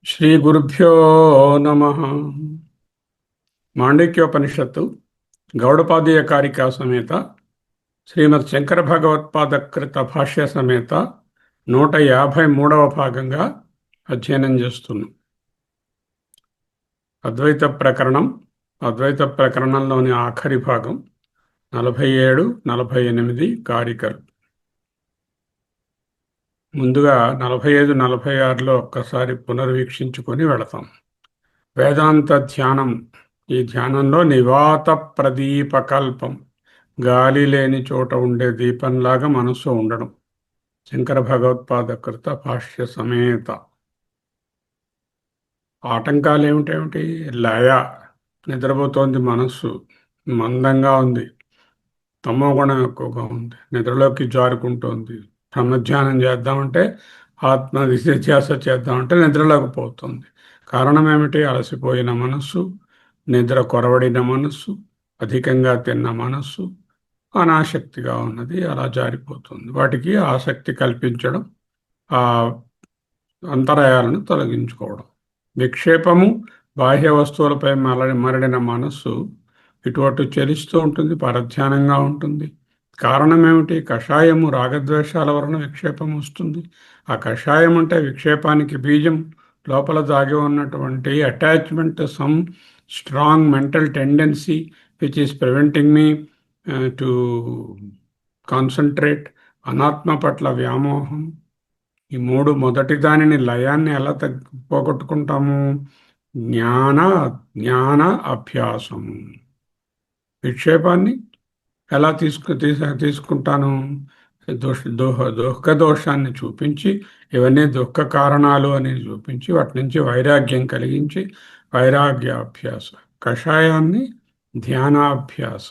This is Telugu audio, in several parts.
శ్రీ గురుభ్యో నమః. మాండక్యోపనిషత్తు గౌడపాదీయ కారికా సమేత శ్రీమద్ శంకర భగవత్పాదకృత భాష్య సమేత 153వ భాగంగా అధ్యయనం చేస్తున్నాం. అద్వైత ప్రకరణం, అద్వైత ప్రకరణంలోని ఆఖరి భాగం 47, 48 కారికలు. ముందుగా 45, 46లో ఒక్కసారి పునర్వీక్షించుకొని వెళతాం. వేదాంత ధ్యానం. ఈ ధ్యానంలో నివాత ప్రదీపకల్పం, గాలి లేని చోట ఉండే దీపంలాగా మనస్సు ఉండడం. శంకర భగవత్పాదకృత భాష్య సమేత. ఆటంకాలు ఏమిటేమిటి? లయ, నిద్రపోతోంది మనస్సు, మందంగా ఉంది, తమో గుణం ఎక్కువగా ఉంది, నిద్రలోకి జారుకుంటోంది. బ్రహ్మధ్యానం చేద్దామంటే, ఆత్మ ధ్యాస చేద్దామంటే నిద్రలోకి పోతుంది. కారణం ఏమిటి? అలసిపోయిన మనస్సు, నిద్ర కొరవడిన మనస్సు, అధికంగా తిన్న మనస్సు, అనాసక్తిగా ఉన్నది, అలా జారిపోతుంది. వాటికి ఆసక్తి కల్పించడం, ఆ అంతరాయాలను తొలగించుకోవడం. విక్షేపము, బాహ్య వస్తువులపై మరడిన మనస్సు ఇటు చలిస్తూ ఉంటుంది, పరధ్యానంగా ఉంటుంది. కారణం ఏమిటి? కషాయము, రాగద్వేషాల వలన విక్షేపం వస్తుంది. ఆ కషాయం అంటే విక్షేపానికి బీజం. లోపల దాగి ఉన్నటువంటి attachment, some strong mental tendency which is preventing me to concentrate. అనాత్మ పట్ల వ్యామోహం. ఈ మూడు. మొదటి దానిని, లయాన్ని ఎలా పోగొట్టుకుంటాము? జ్ఞాన అభ్యాసము. విక్షేపాన్ని ఎలా తీసుకుంటాను? దుఃఖ దోషాన్ని చూపించి, ఇవన్నీ దుఃఖ కారణాలు అని చూపించి, వాటి నుంచి వైరాగ్యం కలిగించి, వైరాగ్యాభ్యాస. కషాయాన్ని ధ్యానాభ్యాస.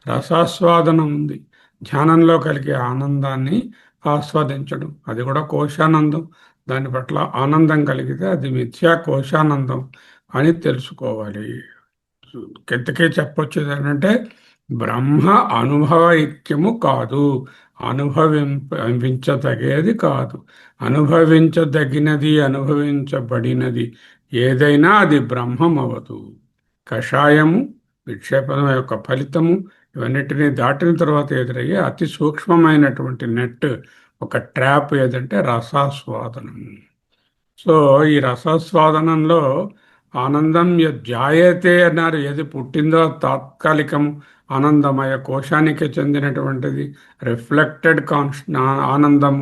రసాస్వాదనం ఉంది, ధ్యానంలో కలిగే ఆనందాన్ని ఆస్వాదించడం. అది కూడా కోశానందం. దాని పట్ల ఆనందం కలిగితే అది మిథ్యా కోశానందం అని తెలుసుకోవాలి. కెత్తకే చెప్పొచ్చేది ఏంటంటే, బ్రహ్మ అనుభవైక్యము కాదు, అనుభవించదగేది కాదు. అనుభవించదగినది, అనుభవించబడినది ఏదైనా అది బ్రహ్మం అవదు. కషాయము, విక్షేపం యొక్క ఫలితము, ఇవన్నిటినీ దాటిన తర్వాత ఎదురయ్యే అతి సూక్ష్మమైనటువంటి నెట్, ఒక ట్రాప్ ఏదంటే రసాస్వాదనం. సో ఈ రసాస్వాదనంలో ఆనందం జాయతే అన్నారు. ఏది పుట్టిందో తాత్కాలికం, ఆనందమయ కోశానికి చెందినటువంటిది. రిఫ్లెక్టెడ్ ఆనందం,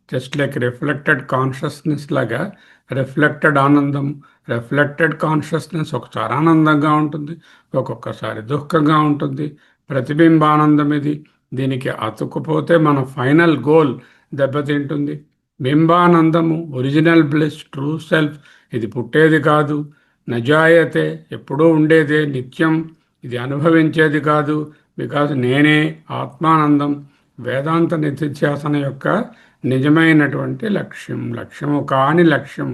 జస్ట్ లైక్ రిఫ్లెక్టెడ్ కాన్షియస్నెస్ లాగా రిఫ్లెక్టెడ్ ఆనందం, రిఫ్లెక్టెడ్ కాన్షియస్నెస్ ఒకసారి ఆనందంగా ఉంటుంది, ఒక్కొక్కసారి దుఃఖంగా ఉంటుంది. ప్రతిబింబానందం ఇది. దీనికి అతుక్కుపోతే మన ఫైనల్ గోల్ దెబ్బతింటుంది. బింబానందము, ఒరిజినల్ బ్లెస్, ట్రూ సెల్ఫ్, ఇది పుట్టేది కాదు. నజాయతే, ఎప్పుడూ ఉండేదే, నిత్యం. ఇది అనుభవించేది కాదు. బికాజ్ నేనే ఆత్మానందం. వేదాంత నిధిధ్యాసన యొక్క నిజమైనటువంటి లక్ష్యం. లక్ష్యము కాని లక్ష్యం.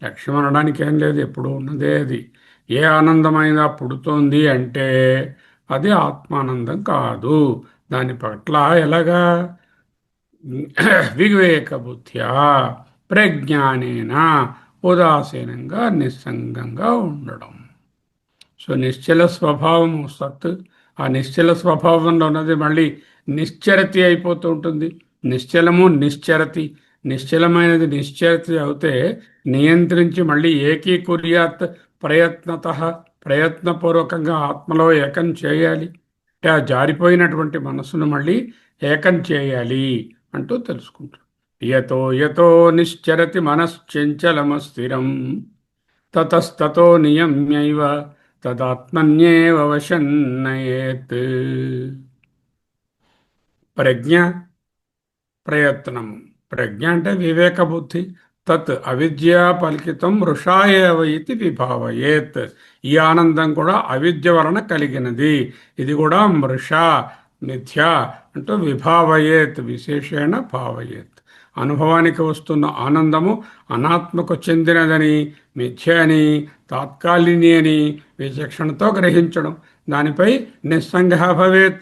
లక్ష్యం అనడానికి ఏం లేదు, ఎప్పుడు ఉన్నదే అది. ఏ ఆనందమైనా పుడుతోంది అంటే అది ఆత్మానందం కాదు. దాని పట్ల ఎలాగా? వివేక బుద్ధ్యా, ప్రజ్ఞానేన, ఉదాసీనంగా, నిస్సంగంగా ఉండడం. సో నిశ్చల స్వభావము సత్. ఆ నిశ్చల స్వభావంలో ఉన్నది మళ్ళీ నిశ్చరతి అయిపోతూ ఉంటుంది. నిశ్చలము నిశ్చరతి. నిశ్చలమైనది నిశ్చరతి అవుతే నియంత్రించి మళ్ళీ ఏకీకుర్యాత్ ప్రయత్నత, ప్రయత్నపూర్వకంగా ఆత్మలో ఏకం చేయాలి. అంటే ఆ జారిపోయినటువంటి మనస్సును మళ్ళీ ఏకం చేయాలి అంటూ తెలుసుకుంటాం. యతో యతో నిశ్చరతి మనశ్చంచలమస్థిరం తతస్తతో నియమ్యైవ తదాత్మన్యేవ వశం నయేత్. ప్రజ్ఞ, ప్రయత్నము. ప్రజ్ఞ అంటే వివేక బుద్ధి. తత్ అవిద్యా పలికితం వృషాయేవ ఇది విభావయేత్. ఈ ఆనందం కూడా అవిద్య వలన కలిగినది, ఇది కూడా మృష, మిథ్య అంటూ విభావయేత్, విశేషేణ భావయేత్. అనుభవానికి వస్తున్న ఆనందము అనాత్మకు చెందినదని, మిథ్య అని, తాత్కాలిని అని విచక్షణతో గ్రహించడం, దానిపై నిస్సంగ భవేత్,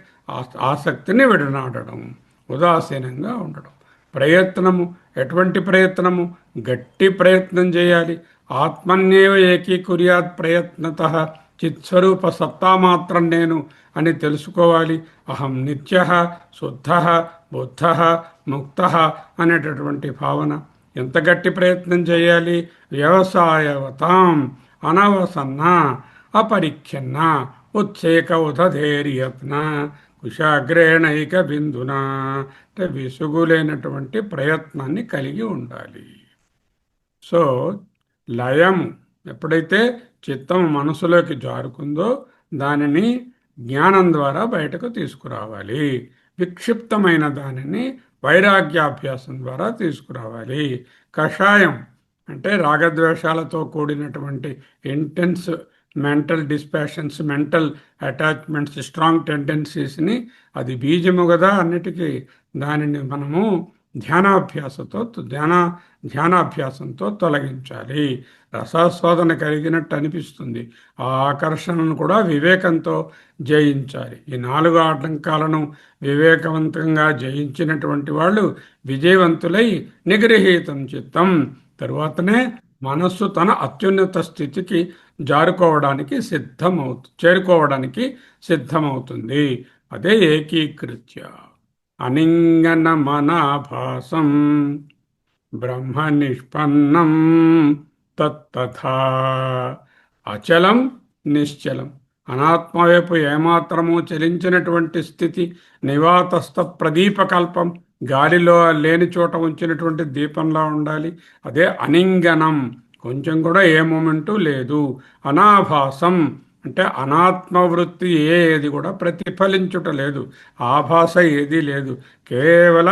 ఆసక్తిని విడనాడడం, ఉదాసీనంగా ఉండడం. ప్రయత్నము, ఎటువంటి ప్రయత్నము? గట్టి ప్రయత్నం చేయాలి. ఆత్మన్యేవ ఏకీకుర్యాత్ ప్రయత్నత. చిత్స్వరూప సత్తామాత్రం నేను అని తెలుసుకోవాలి. అహం నిత్య, శుద్ధ, బుద్ధ, ముక్త అనేటటువంటి భావన. ఎంత గట్టి ప్రయత్నం చేయాలి? వ్యవసాయవతాం అనవసన్న అపరిఖ్యన్న ఉత్సేక ఉదధేర్యత్న కుశాగ్రేణైక బిందునా. అంటే విసుగులేనటువంటి ప్రయత్నాన్ని కలిగి ఉండాలి. సో లయము ఎప్పుడైతే చిత్తం మనసులోకి జారుకుందో దానిని జ్ఞానం ద్వారా బయటకు తీసుకురావాలి. విక్షిప్తమైన దానిని వైరాగ్యాభ్యాసం ద్వారా తీసుకురావాలి. కషాయం అంటే రాగద్వేషాలతో కూడినటువంటి intense mental dispassions, mental attachments, strong టెండెన్సీస్ని, అది బీజము కదా అన్నిటికీ, దానిని మనము ధ్యానాభ్యాసంతో తొలగించాలి. రసాస్వాదన కలిగినట్టు అనిపిస్తుంది. ఆ ఆకర్షణను కూడా వివేకంతో జయించాలి. ఈ 4 ఆటంకాలను వివేకవంతంగా జయించినటువంటి వాళ్ళు విజయవంతులై నిగృహీతం చిత్తం, తరువాతనే మనస్సు తన అత్యున్నత స్థితికి చేరుకోవడానికి సిద్ధమవుతుంది. అదే ఏకీకృత్య అనింగనమనాభాసం బ్రహ్మ నిష్పన్నం తత్తథా. అచలం నిశ్చలం, అనాత్మవైపు ఏమాత్రము చలించినటువంటి స్థితి. నివాతస్థ ప్రదీపకల్పం, గాలిలో లేని చోట ఉంచినటువంటి దీపంలా ఉండాలి. అదే అనింగనం, కొంచెం కూడా ఏ మూమెంటు లేదు. అనాభాసం అంటే అనాత్మవృత్తి ఏది కూడా ప్రతిఫలించుట లేదు, ఆభాస ఏదీ లేదు, కేవల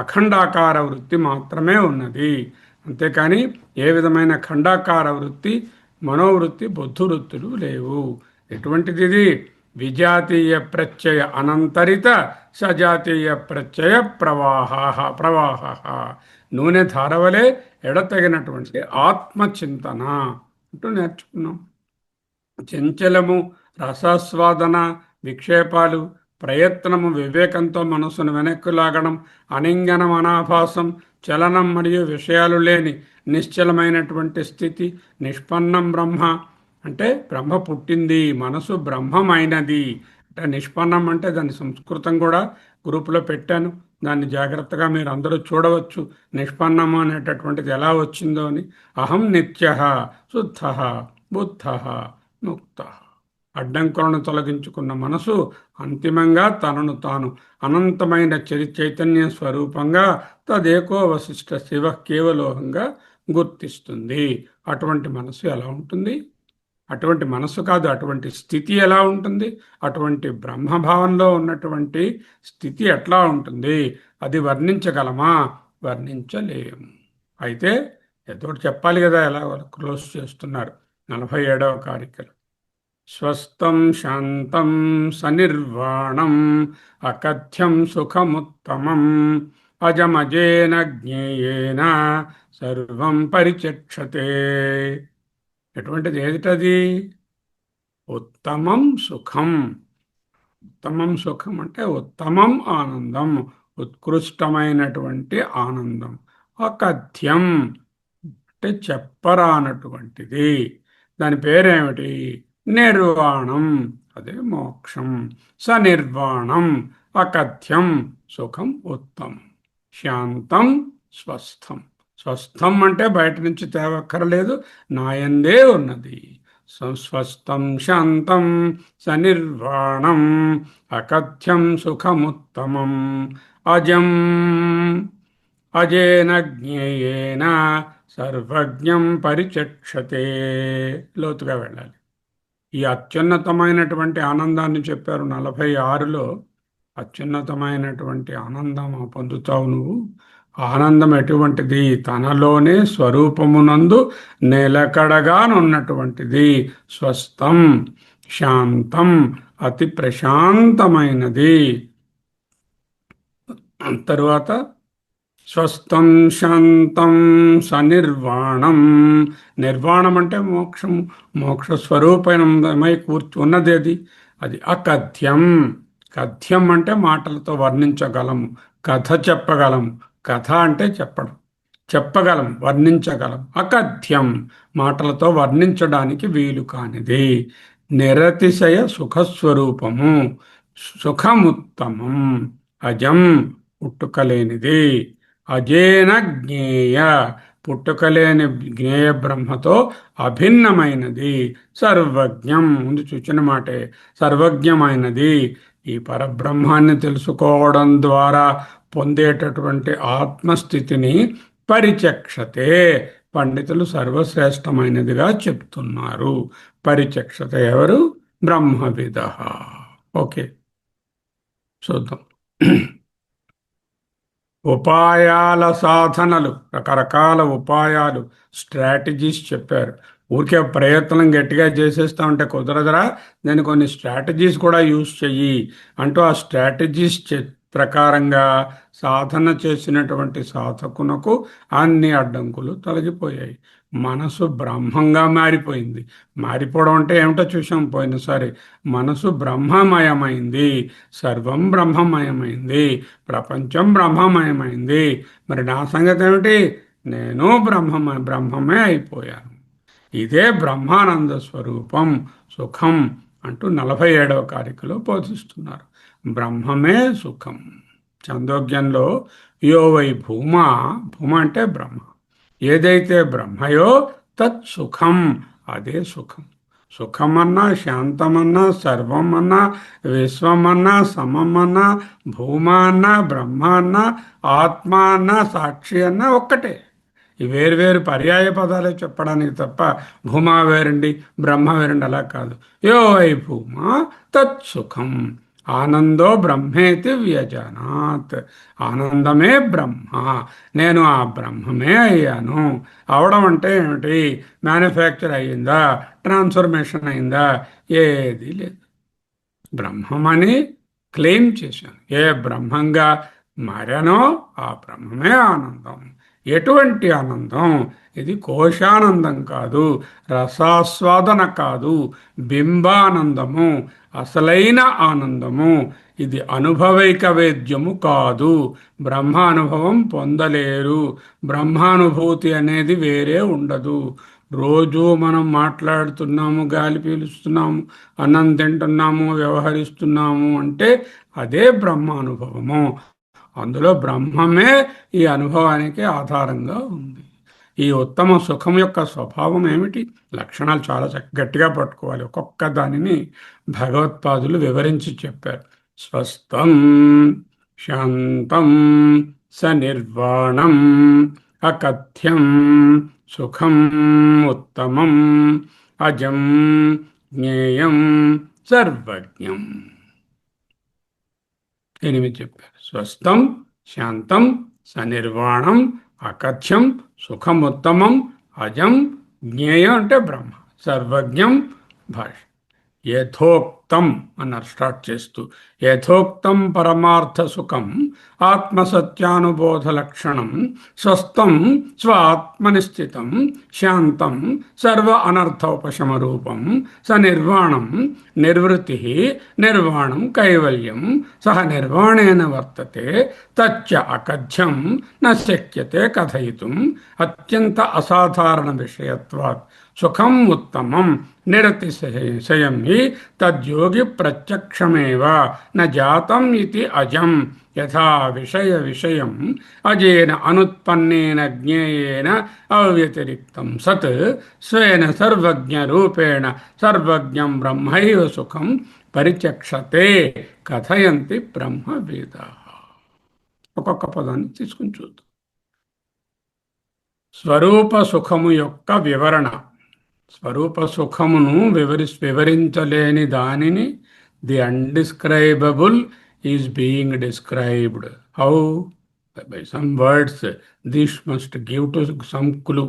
అఖండాకార వృత్తి మాత్రమే ఉన్నది. అంతేకాని ఏ విధమైన ఖండాకార వృత్తి, మనోవృత్తి, బుద్ధువృత్తులు లేవు. ఎటువంటిది ఇది? విజాతీయ ప్రత్యయ అనంతరిత సజాతీయ ప్రత్యయ ప్రవాహ. నూనె ధారవలే ఎడతగినటువంటి ఆత్మచింతన అంటూ నేర్చుకున్నాం. చంచలము రసాస్వాదన, విక్షేపాలు, ప్రయత్నము వివేకంతో మనసును వెనక్కు లాగడం, అనింగనం అనాభాసం చలనం మరియు విషయాలు లేని నిశ్చలమైనటువంటి స్థితి. నిష్పన్నం బ్రహ్మ అంటే బ్రహ్మ పుట్టింది, మనసు బ్రహ్మమైనది. అంటే నిష్పన్నం అంటే దాని సంస్కృతం కూడా గ్రూపులో పెట్టాను, దాన్ని జాగ్రత్తగా మీరు అందరూ చూడవచ్చు. నిష్పన్నము అనేటటువంటిది ఎలా వచ్చిందో అని. అహం నిత్య, శుద్ధ, బుద్ధ, ముక్త. అడ్డంకులను తొలగించుకున్న మనసు అంతిమంగా తనను తాను అనంతమైన చైతన్య స్వరూపంగా తదేకో వశిష్ట శివ కేవలోహంగా గుర్తిస్తుంది. అటువంటి మనసు ఎలా ఉంటుంది? అటువంటి మనసు కాదు, అటువంటి స్థితి ఎలా ఉంటుంది? అటువంటి బ్రహ్మభావంలో ఉన్నటువంటి స్థితి ఎట్లా ఉంటుంది? అది వర్ణించగలమా? వర్ణించలేము. అయితే ఏదో చెప్పాలి కదా. ఎలా క్లోజ్ చేస్తున్నారు 47వ కారికలు. స్వస్థం శాంతం సనిర్వాణం అకథ్యం సుఖముత్తమం అజమజేన జ్ఞేయేన సర్వం పరిచక్షతే. ఎటువంటిది? ఏదిటది? ఉత్తమం సుఖం. ఉత్తమం సుఖం అంటే ఉత్తమం ఆనందం, ఉత్కృష్టమైనటువంటి ఆనందం. అకథ్యం అంటే చెప్పరానటువంటిది. దాని పేరేమిటి? నిర్వాణం అదే మోక్షం. సనిర్వాణం అకథ్యం సుఖం ఉత్తమం. శాంతం స్వస్థం. స్వస్థం అంటే బయట నుంచి తేవక్కర్లేదు, నాయందే ఉన్నది. స్వస్థం శాంతం సనిర్వాణం అకథ్యం సుఖముత్తమం. అజం అజేన జ్ఞేయేన సర్వజ్ఞం పరిచక్షతే. లోతుగా వెళ్ళాలి. ఈ అత్యున్నతమైనటువంటి ఆనందాన్ని చెప్పారు 46లో. అత్యున్నతమైనటువంటి ఆనందం పొందుతావు నువ్వు. ఆనందం ఎటువంటిది? తనలోనే స్వరూపమునందు నిలకడగానున్నటువంటిది. స్వస్థం, శాంతం, అతి ప్రశాంతమైనది. తరువాత స్వస్థం శాంతం సనిర్వాణం. నిర్వాణం అంటే మోక్షం. మోక్ష స్వరూపమై ఉన్నది అది. అది అకథ్యం. కథ్యం అంటే మాటలతో వర్ణించగలము, కథ చెప్పగలము. కథ అంటే చెప్పడం, చెప్పగలం, వర్ణించగలం. అకథ్యం మాటలతో వర్ణించడానికి వీలు కానిది. నిరతిశయ సుఖస్వరూపము, సుఖముత్తమం. అజం పుట్టుకలేనిది. అజేన జ్ఞేయ పుట్టుకలేని జ్ఞేయ బ్రహ్మతో అభిన్నమైనది. సర్వజ్ఞం ముందు చూచిన మాటే, సర్వజ్ఞమైనది. ఈ పరబ్రహ్మాన్ని తెలుసుకోవడం ద్వారా పొందేటటువంటి ఆత్మస్థితిని పరిచక్షతే పండితులు సర్వశ్రేష్టమైనదిగా చెప్తున్నారు. పరిచక్షత ఎవరు? బ్రహ్మవిద. ఓకే, చూద్దాం. ఉపాయాల సాధనలు, రకరకాల ఉపాయాలు, స్ట్రాటజీస్ చెప్పారు. ఊరికే ప్రయత్నం గట్టిగా చేసేస్తా ఉంటే కుదరదురా, నేను కొన్ని స్ట్రాటజీస్ కూడా యూజ్ చెయ్యి అంటూ ఆ స్ట్రాటజీస్ ప్రకారంగా సాధన చేసినటువంటి సాధకునకు అన్ని అడ్డంకులు తొలగిపోయాయి. మనసు బ్రహ్మంగా మారిపోయింది. మారిపోవడం అంటే ఏమిటో చూసాం పోయినసారి. మనసు బ్రహ్మమయమైంది, సర్వం బ్రహ్మమయమైంది, ప్రపంచం బ్రహ్మమయమైంది. మరి నా సంగతి ఏమిటి? నేను బ్రహ్మమే అయిపోయాను. ఇదే బ్రహ్మానంద స్వరూపం, సుఖం అంటూ 47వ కారికలో బోధిస్తున్నారు. బ్రహ్మమే సుఖం. ఛాందోగ్యంలో యో వై భూమా, భూమ అంటే బ్రహ్మ, ఏదైతే బ్రహ్మయో తత్ సుఖం, అదే సుఖం. సుఖమన్నా, శాంతమన్నా, సర్వమన్నా, విశ్వమన్నా, సమమన్నా, భూమ అన్నా, బ్రహ్మ అన్నా, ఆత్మ అన్నా, సాక్షి అన్నా ఒక్కటే. ఈ వేరువేరు పర్యాయ పదాలే చెప్పడానికి తప్ప భూమా వేరండి, బ్రహ్మ వేరండి అలా కాదు. యో వై భూమా తత్ సుఖం. ఆనందో బ్రహ్మేతి వ్యజనాత్. ఆనందమే బ్రహ్మ, నేను ఆ బ్రహ్మమే అయ్యాను. అవడం అంటే ఏమిటి? మ్యానుఫ్యాక్చర్ అయ్యిందా, ట్రాన్స్ఫర్మేషన్ అయిందా? ఏది లేదు. బ్రహ్మమని క్లెయిమ్ చేశాను. ఏ బ్రహ్మంగా మారానో ఆ బ్రహ్మమే ఆనందం. ఎటువంటి ఆనందం? ఇది కోశానందం కాదు, రసాస్వాదన కాదు, బింబానందము, అసలైన ఆనందము. ఇది అనుభవైక వేద్యము కాదు. బ్రహ్మానుభవం పొందలేరు. బ్రహ్మానుభూతి అనేది వేరే ఉండదు. రోజు మనం మాట్లాడుతున్నాము, గాలి పీలుస్తున్నాము, అన్నం తింటున్నాము, వ్యవహరిస్తున్నాము అంటే అదే బ్రహ్మానుభవము. అందులో బ్రహ్మమే ఈ అనుభవానికి ఆధారంగా ఉంది. ఈ ఉత్తమ సుఖం యొక్క స్వభావం ఏమిటి? లక్షణాలు చాలా గట్టిగా పట్టుకోవాలి. ఒక్కొక్క దానిని భగవత్పాదులు వివరించి చెప్పారు. స్వస్థం శాంతం సనిర్వాణం అకథ్యం సుఖం ఉత్తమం అజం జ్ఞేయం సర్వజ్ఞం. 8 చెప్పారు. స్వస్థం శాంతం సనిర్వాణం అకథ్యం సుఖముత్తమం అజం జ్ఞేయం అంటే బ్రహ్మ, సర్వజ్ఞం భాష. యథోక్తం అన్నారు స్టార్ట్ చేస్తూ. యథోక్తం పరమార్థ సుఖం ఆత్మసత్యానుబోధ లక్షణం స్వస్థం స్వాత్మనిస్థితం శాంతం సర్వ అనర్థోపశమ రూపం సనిర్వాణం నిర్వృతి నిర్వాణం కైవల్యం సహ నిర్వాణేన వర్తతే తచ్చ అకథ్యం న శక్యతే కథయితుం అత్యంత అసాధారణ విషయత్వాత్ సుఖం ఉత్తమం నిరతిశయం హి తద్యోగి ప్రత్యక్షమేవ న జాతం ఇది అజం యథా విషయ విషయం అజేన అనుత్పన్నేన జ్ఞేయేన అవ్యతిరిక్తం సత్ స్వేన సర్వజ్ఞ రూపేణ సర్వజ్ఞం బ్రహ్మైవ సుఖం పరిచక్షతే కథయంతి బ్రహ్మవేదాః. ఒక్కొక్క పదాన్ని తీసుకుని చూద్దాం. స్వరూప సుఖము యొక్క వివరణ. స్వరూప సుఖమును వివరించలేని దానిని the undescribable is being described. How? By some words. This must give to some clue.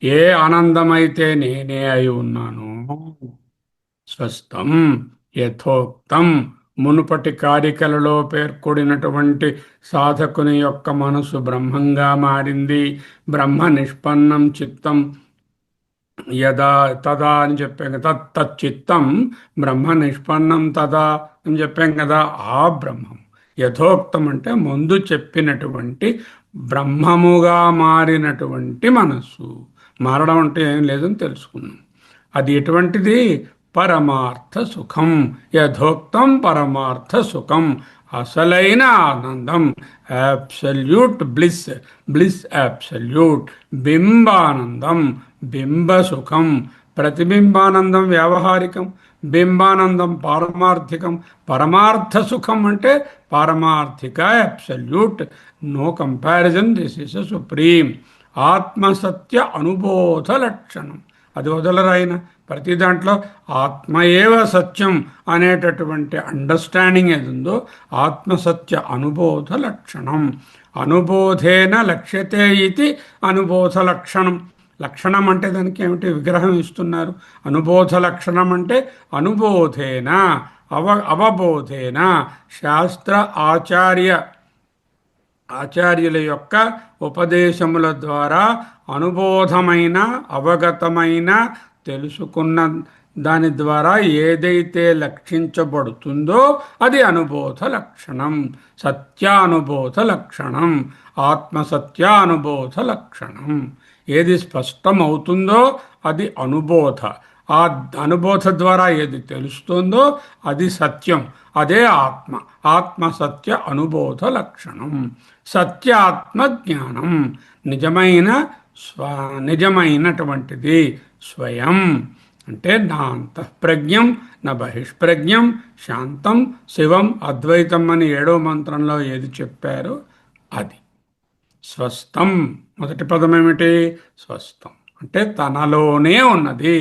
ఏ ఆనందమైతే నేనే అయి ఉన్నాను, స్వస్థం యథోక్తం, మునుపటి కారికలలో పేర్కొడినటువంటి సాధకుని యొక్క మనసు బ్రహ్మంగా మారింది. బ్రహ్మ నిష్పన్నం చిత్తం యదా తదా అని చెప్పాం కదా. తచ్చిత్తం బ్రహ్మ నిష్పన్నం తదా అని చెప్పాం కదా. ఆ బ్రహ్మం యథోక్తం అంటే ముందు చెప్పినటువంటి బ్రహ్మముగా మారినటువంటి మనస్సు. మారడం అంటే ఏం లేదని తెలుసుకున్నాం. అది ఎటువంటిది? పరమార్థ సుఖం. యథోక్తం పరమార్థ సుఖం, అసలైన ఆనందం, అబ్సల్యూట్ బ్లిస్, బ్లిస్ అబ్సల్యూట్. బింబానందం, బింబ సుఖం. ప్రతిబింబానందం వ్యావహారికం, బింబానందం పారమార్థికం. పరమార్థ సుఖం అంటే పారమార్థిక, absolute, no comparison. This is supreme. ఆత్మసత్య అనుబోధ లక్షణం. అది వదలరాయన. ప్రతి దాంట్లో ఆత్మయేవ సత్యం అనేటటువంటి అండర్స్టాండింగ్ ఏది ఉందో ఆత్మసత్య అనుబోధ లక్షణం. అనుబోధేన లక్ష్యతే ఇది అనుబోధ లక్షణం. లక్షణం అంటే దానికి ఏమిటి? విగ్రహం ఇస్తున్నారు. అనుబోధ లక్షణం అంటే అనుబోధేన, అవబోధేన, శాస్త్ర ఆచార్యుల యొక్క ఉపదేశముల ద్వారా అనుబోధమైన, అవగతమైన, తెలుసుకున్న దాని ద్వారా ఏదైతే లక్షించబడుతుందో అది అనుబోధ లక్షణం. సత్యానుబోధ లక్షణం, ఆత్మసత్యానుబోధ లక్షణం. ఏది స్పష్టమవుతుందో అది అనుబోధ. ఆ అనుబోధ ద్వారా ఏది తెలుస్తుందో అది సత్యం, అదే ఆత్మ. ఆత్మసత్య అనుబోధ లక్షణం. సత్యాత్మ జ్ఞానం, నిజమైనటువంటిది స్వయం. అంటే నా అంతఃప్రజ్ఞం నా బహిష్ప్రజ్ఞం, శాంతం, శివం, అద్వైతం అని 7వ మంత్రంలో ఏది చెప్పారో అది. స్వస్థం, మొదటి పదం ఏమిటి? స్వస్థం అంటే తనలోనే ఉన్నది.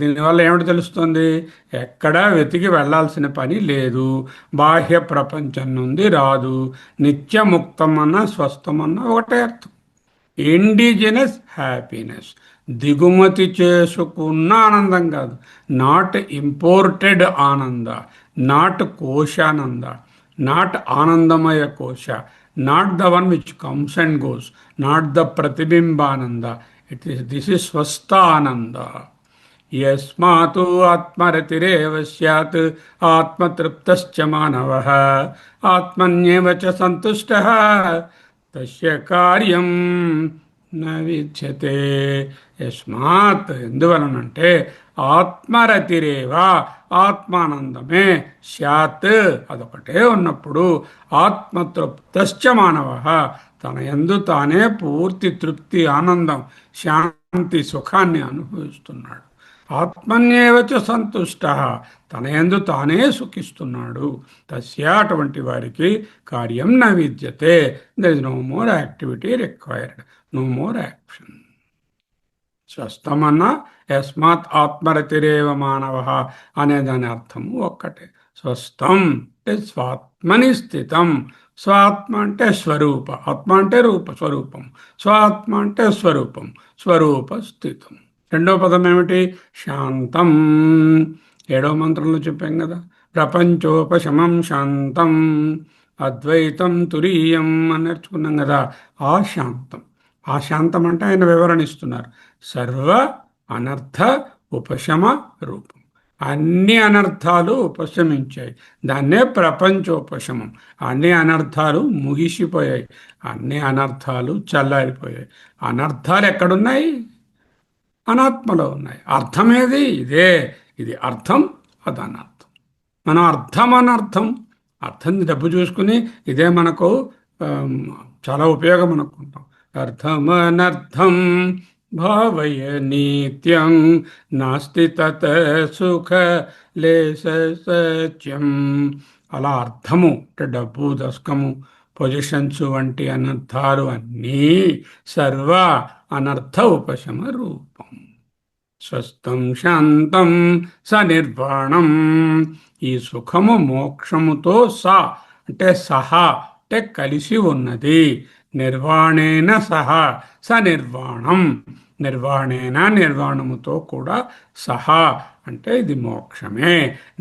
దీనివల్ల ఏమిటి తెలుస్తుంది? ఎక్కడా వెతికి వెళ్ళాల్సిన పని లేదు. బాహ్య ప్రపంచం నుండి రాదు. నిత్యముక్తం అన్న స్వస్థం అన్న ఒకటే అర్థం. ఇండిజినస్ హ్యాపీనెస్, దిగుమతి చేసుకున్న ఆనందం కాదు. నాట్ ఇంపోర్టెడ్ ఆనంద, నాట్ కోశానంద, నాట్ ఆనందమయ కోశ, not the one which comes and goes, not the ప్రతిబింబానంద. దిస్ ఇస్ స్వస్థానంద. యస్మాతు ఆత్మరతిరేవ స్యాత్ ఆత్మతృప్తశ్చ మానవః ఆత్మన్యేవ చ సంతుష్టః తస్య కార్యం న విద్యతే. యస్మాత్, ఎందువలనంటే ఆత్మరతిరేవ, ఆత్మానందమే, స్యాత్ అదొకటే ఉన్నప్పుడు, ఆత్మతృప్తశ్చ మానవః తన యందు తానే పూర్తి తృప్తి, ఆనందం, శాంతి, సుఖాన్ని అనుభవిస్తున్నాడు. ఆత్మన్యేవచ సంతుష్ట, తన యందు తానే సుఖిస్తున్నాడు. తస్య, అటువంటి వారికి కార్యం న విద్యతే. There is no more activity required, no more action. స్వస్థమన్న యస్మాత్ ఆత్మరతిరేవ మానవ అనే దాని అర్థము ఒక్కటే. స్వస్థం అంటే స్వాత్మని స్థితం. స్వాత్మ అంటే స్వరూప, ఆత్మ అంటే రూప, స్వరూపం. స్వాత్మ అంటే స్వరూపం, స్వరూప స్థితం. రెండవ పదం ఏమిటి? శాంతం. 7వ మంత్రంలో చెప్పాం కదా. ప్రపంచోపశమం శాంతం అద్వైతం తురీయం అని నేర్చుకున్నాం కదా. ఆ శాంతం, ఆ శాంతం అంటే ఆయన వివరణ ఇస్తున్నారు. సర్వ అనర్థ ఉపశమ రూపం. అన్ని అనర్థాలు ఉపశమించాయి, దాన్నే ప్రపంచోపశమం. అన్ని అనర్థాలు ముగిసిపోయాయి, అన్ని అనర్థాలు చల్లారిపోయాయి. అనర్థాలు ఎక్కడున్నాయి? అనాత్మలో ఉన్నాయి. అర్థమేది ఇదే. ఇది అర్థం, అది అనర్థం. మనం అర్థం అనర్థం, అర్థం డబ్బు చూసుకుని ఇదే మనకు ఆమ్, చాలా ఉపయోగం అనుకుంటాం. అర్థమనర్థం భావయ నిత్యం నాస్తి తత్ సుఖ లేశ సత్యం. అలా అర్థము అంటే డబ్బు, దశకము, పొజిషన్స్ వంటి అనర్థాలు అన్నీ సర్వ అనర్థ ఉపశమ రూపం. స్వస్థం శాంతం సనిర్వాణం. ఈ సుఖము మోక్షముతో అంటే సహా అంటే కలిసి ఉన్నది. నిర్వాణేన సహా సనిర్వాణం. నిర్వాణేన నిర్వాణముతో కూడా సహా అంటే ఇది మోక్షమే.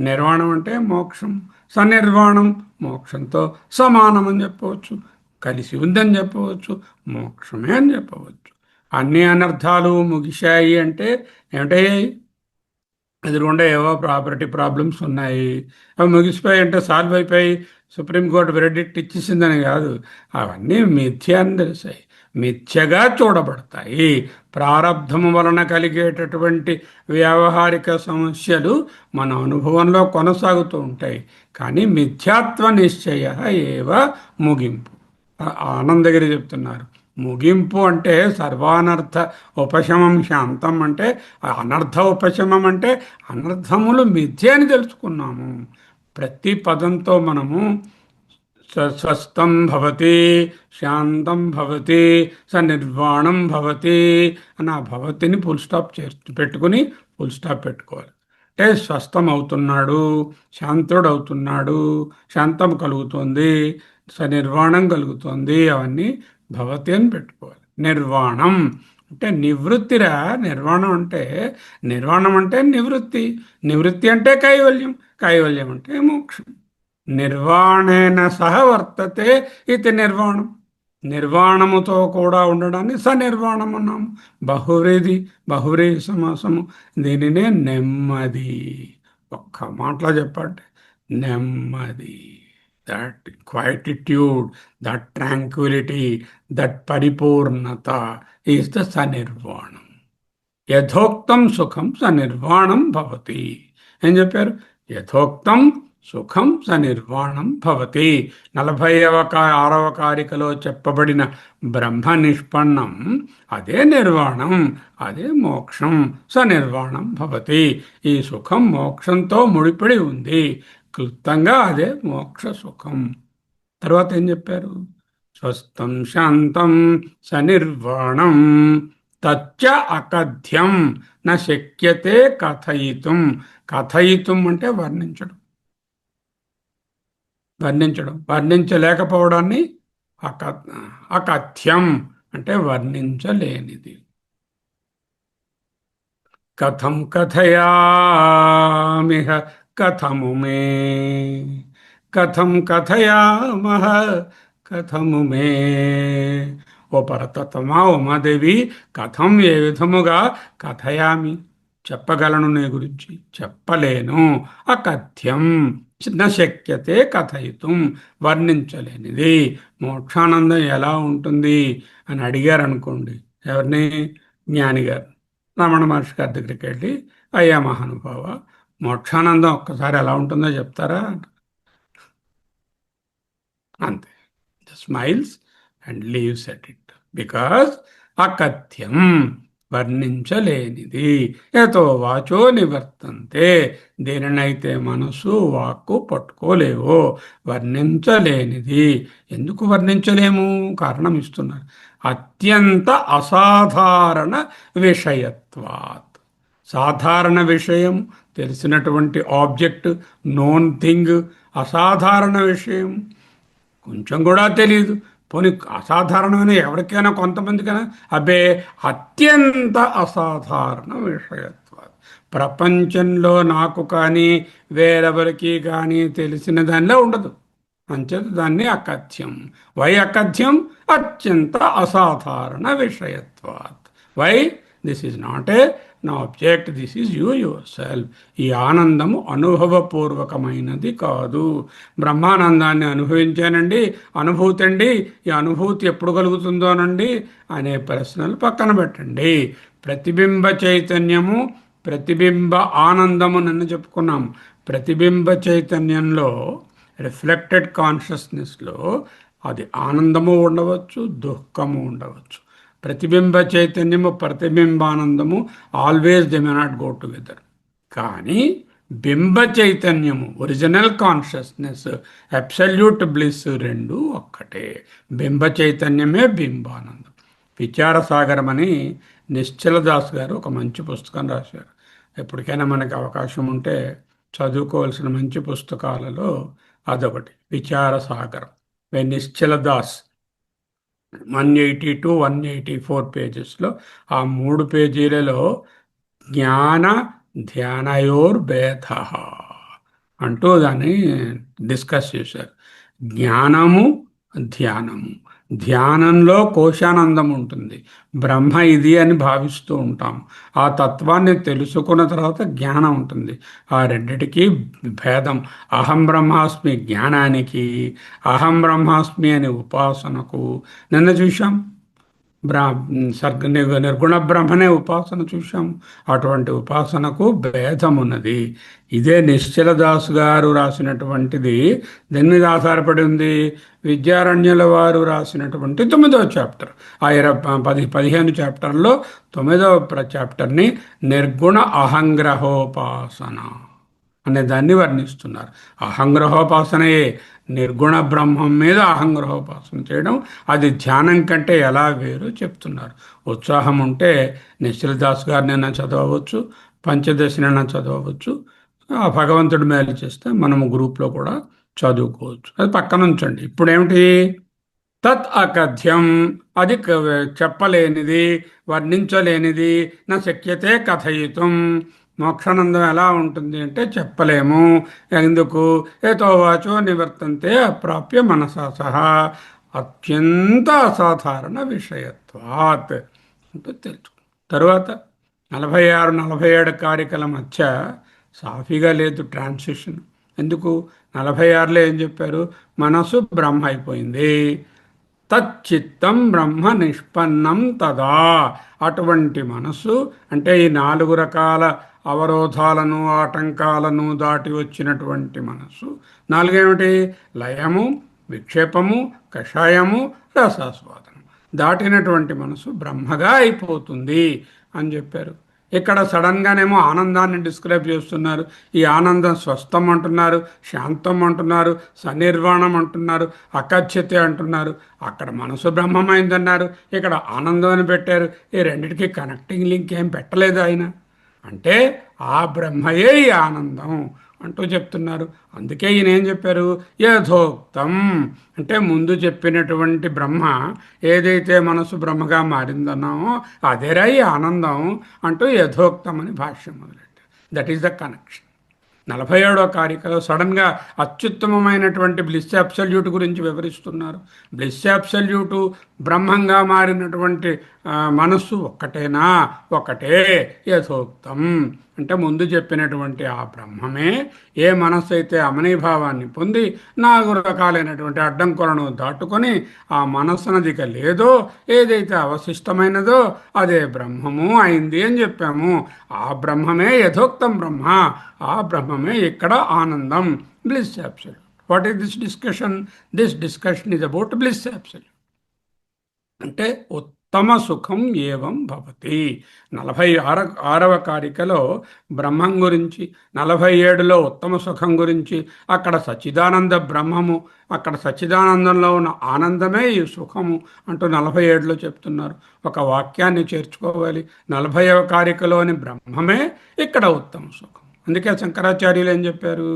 నిర్వాణం అంటే మోక్షం, సనిర్వాణం మోక్షంతో సమానం అని చెప్పవచ్చు, కలిసి ఉందని చెప్పవచ్చు, మోక్షమే అని చెప్పవచ్చు. అన్ని అనర్థాలు ముగిశాయి అంటే ఏమిటయ్యాయి? ఎదురుగుండా ఏవో ప్రాపర్టీ ప్రాబ్లమ్స్ ఉన్నాయి, అవి ముగిసిపోయి అంటే సాల్వ్ అయిపోయి సుప్రీంకోర్టు వెర్డిక్ట్ ఇచ్చేసిందని కాదు. అవన్నీ మిథ్య అని తెలిసాయి, మిథ్యగా చూడబడతాయి. ప్రారబ్ధము వలన కలిగేటటువంటి వ్యావహారిక సమస్యలు మన అనుభవంలో కొనసాగుతూ ఉంటాయి, కానీ మిథ్యాత్వ నిశ్చయ ఏవ ముగింపు. ఆనందగిరి చెప్తున్నారు, ముగింపు అంటే సర్వానర్థ ఉపశమం శాంతం అంటే అనర్థ ఉపశమం అంటే అనర్థములు మిథ్య అని తెలుసుకున్నాము. ప్రతి పదంతో మనము స్వస్థం భవతి, శాంతం భవతి, నిర్వాణం భవతి అని ఆ భవతిని ఫుల్ స్టాప్ పెట్టుకుని ఫుల్ స్టాప్ పెట్టుకోవాలి. అంటే స్వస్థం అవుతున్నాడు, శాంతుడు అవుతున్నాడు, శాంతం కలుగుతుంది, నిర్వాణం కలుగుతుంది, అవన్నీ భవతి అని పెట్టుకోవాలి. నిర్వాణం అంటే నివృత్తిరా. నిర్వాణం అంటే నివృత్తి, నివృత్తి అంటే కైవల్యం, కైవల్యం అంటే మోక్షం. నిర్వాణేన సహ వర్తతే ఇది నిర్వాణం. నిర్వాణముతో కూడా ఉండడాన్ని సనిర్వాణం అన్నాము. బహువ్రీ సమాసము. దీనినే నెమ్మది. ఒక్క మాటలో చెప్పండి, నెమ్మది. దట్ క్వైటిట్యూడ్, దట్ ట్రాంక్విలిటీ, దట్ పరిపూర్ణత ఈజ్ ద సనిర్వాణం. యథోక్తం సుఖం సనిర్వాణం భవతి. ఏం చెప్పారు? యథోక్తం సుఖం సనిర్వాణం భవతి. 46వ కారికలో చెప్పబడిన బ్రహ్మ నిష్పన్నం అదే నిర్వాణం, అదే మోక్షం. సనిర్వాణం భవతి. ఈ సుఖం మోక్షంతో ముడిపడి ఉంది, క్లుప్తంగా అదే మోక్ష సుఖం. తర్వాత ఏం చెప్పారు? స్వస్థం శాంతం సనిర్వాణం తచ్చ అకథ్యం న శక్యతే కథయితుం. కథయితుం అంటే వర్ణించడం, వర్ణించలేకపోవడాన్ని అకథ్యం అంటే వర్ణించలేనిది. కథం కథయామిహ కథము మే, కథం కథయామహ కథము మే. ఓ పరతత్వమా, ఉమాదేవి, కథం ఏ విధముగా కథయామి చెప్పగలను, నీ గురించి చెప్పలేను. అకథ్యం న శక్యతే కథయితుం వర్ణించలేనిది. మోక్షానందం ఎలా ఉంటుంది అని అడిగారనుకోండి, ఎవరిని? జ్ఞానిగారు. రమణ మహర్షి గారి దగ్గరికి వెళ్ళి, అయ్యా మహానుభావ, మోక్షానందం ఒక్కసారి ఎలా ఉంటుందో చెప్తారా? అంతే. Smiles and leaves at it. Because అకథ్యం వర్ణించలేనిది. యతో వాచో నివర్తంతే. దేనినైతే మనసు వాక్కు పట్టుకోలేవో వర్ణించలేనిది. ఎందుకు వర్ణించలేము? కారణం ఇస్తున్నారు. అత్యంత అసాధారణ విషయత్వాత్. సాధారణ విషయం, తెలిసినటువంటి ఆబ్జెక్ట్, నోన్ థింగ్. అసాధారణ విషయం కొంచెం కూడా తెలియదు. పోనీ అసాధారణమైన ఎవరికైనా, కొంతమందికైనా, అబ్బే అత్యంత అసాధారణ విషయత్వం. ప్రపంచంలో నాకు కానీ వేరెవరికి కానీ తెలిసిన దానిలో ఉండదు. అంచేత దాన్ని అకథ్యం. వై అకథ్యం? అత్యంత అసాధారణ విషయత్వాత్. Why? This is not a an object, this is you your self. ఈ ఆనందము అనుభవపూర్వకమైనది కాదు. బ్రహ్మానందాన్ని అనుభవించానండి, అనుభూతి అండి, ఈ అనుభూతి ఎప్పుడు కలుగుతుందోనండి అనే ప్రశ్నలు పక్కన పెట్టండి. ప్రతిబింబ చైతన్యము, ప్రతిబింబ ఆనందము నిన్న చెప్పుకున్నాము. ప్రతిబింబ చైతన్యంలో, రిఫ్లెక్టెడ్ కాన్షియస్నెస్లో అది ఆనందము ఉండవచ్చు, దుఃఖము ఉండవచ్చు. ప్రతిబింబ చైతన్యము, ప్రతిబింబానందము always they may not go together. కానీ బింబ చైతన్యము, ఒరిజినల్ కాన్షియస్నెస్, అబ్సల్యూట్ బ్లిస్ రెండు ఒక్కటే. బింబ చైతన్యమే బింబానందం. విచారసాగరం అని నిశ్చల దాస్ గారు ఒక మంచి పుస్తకం రాశారు. ఎప్పటికైనా మనకి అవకాశం ఉంటే చదువుకోవాల్సిన మంచి పుస్తకాలలో అదొకటి, Vicharasagaram by Nischala Das. 180 to 184 పేజెస్లో, ఆ 3 పేజీలలో జ్ఞాన ధ్యానయోర్భేద అంటూ దాన్ని డిస్కస్ చేశారు. జ్ఞానము, ధ్యానము. ధ్యానంలో కోశానందం ఉంటుంది, బ్రహ్మ ఇది అని భావిస్తూ ఉంటాం. ఆ తత్వాన్ని తెలుసుకున్న తర్వాత జ్ఞానం ఉంటుంది. ఆ రెండిటికి భేదం. అహం బ్రహ్మాస్మి జ్ఞానానికి, అహం బ్రహ్మాస్మి అనే ఉపాసనకు. నిన్న చూశాం నిర్గుణ బ్రహ్మనే ఉపాసన చూశాం. అటువంటి ఉపాసనకు భేదం ఉన్నది. ఇదే నిశ్చల దాస్ గారు రాసినటువంటిది దేని మీద ఆధారపడి ఉంది? విద్యారణ్యుల వారు రాసినటువంటి 9వ చాప్టర్. ఆ 15 చాప్టర్లో 9వ చాప్టర్ని నిర్గుణ అహంగ్రహోపాసన అనే దాన్ని వర్ణిస్తున్నారు. అహంగ్రహోపాసనయే నిర్గుణ బ్రహ్మం మీద అహంగ్రహోపాసన చేయడం. అది ధ్యానం కంటే ఎలా వేరు చెప్తున్నారు. ఉత్సాహం ఉంటే నిశ్చల దాస్ గారినైనా చదవచ్చు, పంచదశనైనా చదవచ్చు. ఆ భగవంతుడి మేలు చేస్తే మనము గ్రూప్లో కూడా చదువుకోవచ్చు. అది పక్కన ఉంచండి. ఇప్పుడేమిటి? తత్ అకథ్యం, అది చెప్పలేనిది, వర్ణించలేనిది. నా శక్యతే కథయితం. మోక్షానందం ఎలా ఉంటుంది అంటే చెప్పలేము. ఎందుకు? ఏతోవాచో నివర్తంతే అప్రాప్య మనసా సహా అత్యంత అసాధారణ విషయత్వాత్ అంటూ తెలుసు. తరువాత 46, 47 కారికల మధ్య సాఫీగా లేదు ట్రాన్సిషన్. ఎందుకు? 46లో ఏం చెప్పారు? మనసు బ్రహ్మ అయిపోయింది. తచ్చిత్తం బ్రహ్మ నిష్పన్నం తదా. అటువంటి మనసు అంటే ఈ 4 రకాల అవరోధాలను, ఆటంకాలను దాటి వచ్చినటువంటి మనసు. 4 ఏమిటి? లయము, విక్షేపము, కషాయము, రసాస్వాదనం దాటినటువంటి మనసు బ్రహ్మగా అయిపోతుంది అని చెప్పారు. ఇక్కడ సడన్గానేమో ఆనందాన్ని డిస్క్రైబ్ చేస్తున్నారు. ఈ ఆనందం స్వస్థం అంటున్నారు, శాంతం అంటున్నారు, సన్నిర్వాణం అంటున్నారు, అకథ్యతే అంటున్నారు. అక్కడ మనసు బ్రహ్మమైందన్నారు, ఇక్కడ ఆనందం అని పెట్టారు. ఈ రెండిటికి కనెక్టింగ్ లింక్ ఏం పెట్టలేదు ఆయన. అంటే ఆ బ్రహ్మయే ఈ ఆనందం అంటూ చెప్తున్నారు. అందుకే ఈయన ఏం చెప్పారు? యథోక్తం అంటే ముందు చెప్పినటువంటి బ్రహ్మ ఏదైతే మనసు బ్రహ్మగా మారిందన్నామో అదేరా ఈ ఆనందం అంటూ యథోక్తం అని భాష్యం మొదలెట్టారు. That is the connection. 47వ కారికలో సడన్గా అత్యుత్తమమైనటువంటి బ్లిస్ అబ్సల్యూట్ గురించి వివరిస్తున్నారు. బ్లిస్ అబ్సల్యూటు బ్రహ్మంగా మారినటువంటి మనస్సు ఒక్కటేనా? ఒకటే. యథోక్తం అంటే ముందు చెప్పినటువంటి ఆ బ్రహ్మమే ఏ మనస్సు అయితే అమనీభావాన్ని పొంది 4 రకాలైనటువంటి అడ్డంకులను దాటుకొని ఆ మనస్సునదిక లేదో, ఏదైతే అవశిష్టమైనదో అదే బ్రహ్మము అయింది అని చెప్పాము. ఆ బ్రహ్మమే యథోక్తం బ్రహ్మ. ఆ బ్రహ్మమే ఇక్కడ ఆనందం, bliss absolute. What is this discussion? This discussion is about bliss absolute. అంటే ఉత్తమ సుఖం ఏవం భవతి. 46వ కారికలో బ్రహ్మం గురించి, 47లో ఉత్తమ సుఖం గురించి, అక్కడ సచ్చిదానంద బ్రహ్మము, అక్కడ సచ్చిదానందంలో ఉన్న ఆనందమే ఈ సుఖము అంటూ 47లో చెప్తున్నారు. ఒక వాక్యాన్ని చేర్చుకోవాలి. 40వ కారికలోని బ్రహ్మమే ఇక్కడ ఉత్తమ సుఖం. అందుకే శంకరాచార్యులు ఏం చెప్పారు?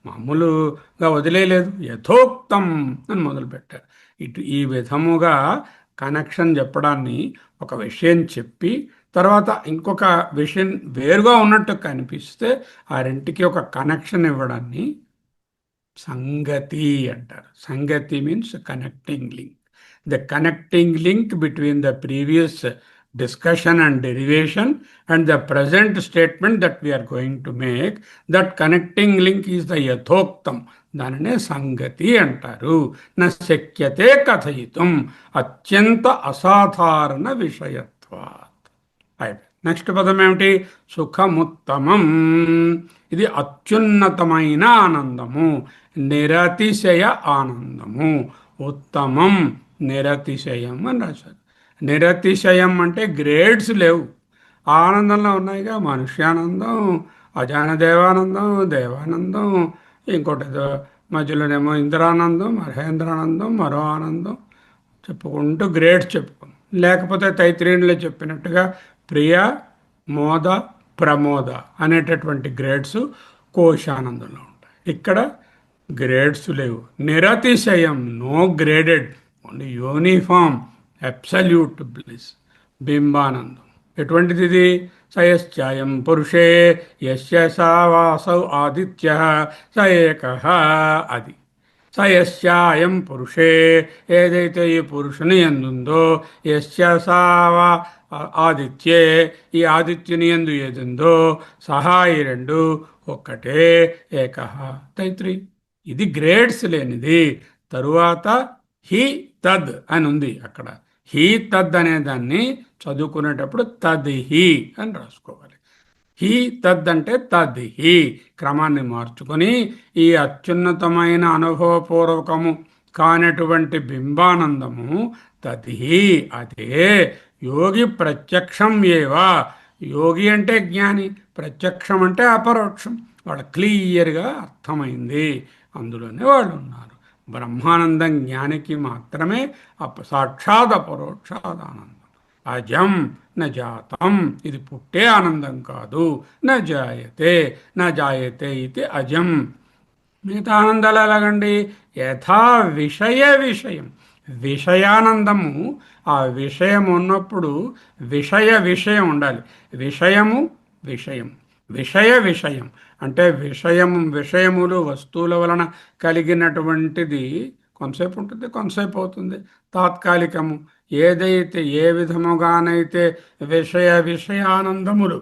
మామూలుగా వదిలేయలేదు, యథోక్తం అని మొదలుపెట్టారు. ఈ విధముగా కనెక్షన్ చెప్పడాన్ని, ఒక విషయం చెప్పి తర్వాత ఇంకొక విషయం వేరుగా ఉన్నట్టు కనిపిస్తే ఆ రెంటికి ఒక కనెక్షన్ ఇవ్వడాన్ని సంగతి అంటారు. సంగతి means connecting link. The connecting link between the previous discussion and derivation and the present statement that we are going to make, that connecting link is the yathoktam. దానినే సంగతి అంటారు. న శక్యతే కథయితం అత్యంత అసాధారణ విషయత్వాత్. నెక్స్ట్ పదం ఏమిటి? సుఖముత్తమం. ఇది అత్యున్నతమైన ఆనందము, నిరతిశయ ఆనందము. ఉత్తమం, నిరతిశయం అని రాశారు. నిరతిశయం అంటే గ్రేడ్స్ లేవు. ఆనందంలో ఉన్నాయిగా, మనుష్యానందం, అజానదేవానందం, దేవానందం, ఇంకోటి ఏదో మధ్యలోనేమో ఇంద్రానందం, మహేంద్రానందం, మరో ఆనందం చెప్పుకుంటూ గ్రేడ్స్ చెప్పుకుందాం. లేకపోతే తైత్రీయునిలో చెప్పినట్టుగా ప్రియ, మోద, ప్రమోద అనేటటువంటి గ్రేడ్స్ కోశానందంలో ఉంటాయి. ఇక్కడ గ్రేడ్స్ లేవు. నిరతిశయం, no graded, only uniform, absolute bliss, బింబానందం. ఎటువంటిది ఇది? సయశ్చాయం పురుషే యస్య సా వాసౌ ఆదిత్య స ఏకః. అది సయస్యాయం పురుషే, ఏదైతే ఈ పురుషుని ఎందుందో, యస్య సా వా ఆదిత్యే, ఈ ఆదిత్యుని ఎందు ఏదుందో, సహా ఈ రెండు ఒక్కటే, ఏకః తైత్రి. ఇది గ్రేడ్స్ లేనిది. తరువాత హి తద్ అని ఉంది అక్కడ. హి తద్ అనే దాన్ని చదువుకునేటప్పుడు తద్హి అని రాసుకోవాలి. హి తద్ అంటే తద్హి, క్రమాన్ని మార్చుకొని ఈ అత్యున్నతమైన అనుభవపూర్వకము కానటువంటి బింబానందము తద్హి, అదే యోగి ప్రత్యక్షం ఏవా. యోగి అంటే జ్ఞాని, ప్రత్యక్షం అంటే అపరోక్షం. వాళ్ళు క్లియర్గా అర్థమైంది, అందులోనే వాళ్ళు ఉన్నారు. బ్రహ్మానందం జ్ఞానికి మాత్రమే సాక్షాత్ అపరోక్షాద్ ఆనందం. అజం న జాతం, ఇది పుట్టే ఆనందం కాదు. న జాయతే, న జాయతే ఇది అజం. మిగతా ఆనందాలు ఎలాగండి? యథా విషయ విషయం, విషయానందము. ఆ విషయం ఉన్నప్పుడు విషయం ఉండాలి. విషయము విషయం, విషయ విషయం అంటే విషయములు వస్తువుల వలన కలిగినటువంటిది కొంతసేపు ఉంటుంది, కొంతసేపు అవుతుంది, తాత్కాలికము. ఏదైతే ఏ విధముగానైతే విషయానందములు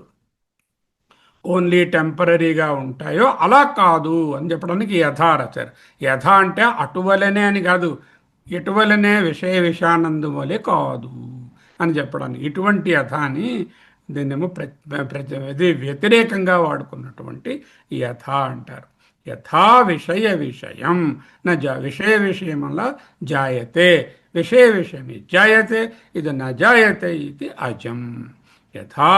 ఓన్లీ టెంపరీగా ఉంటాయో అలా కాదు అని చెప్పడానికి యథా రచారు. యథ అంటే అటువలనే అని కాదు, ఇటువలనే విషయానందం వలె కాదు అని చెప్పడానికి. ఇటువంటి యథ అని దీన్నేమో ఇది వ్యతిరేకంగా వాడుకున్నటువంటి యథ అంటారు. యథా విషయం విషయ విషయం వల్ల జాయతే, విషయ విషయమే జాయతే, ఇది న జాయతే ఇది అజం. యథా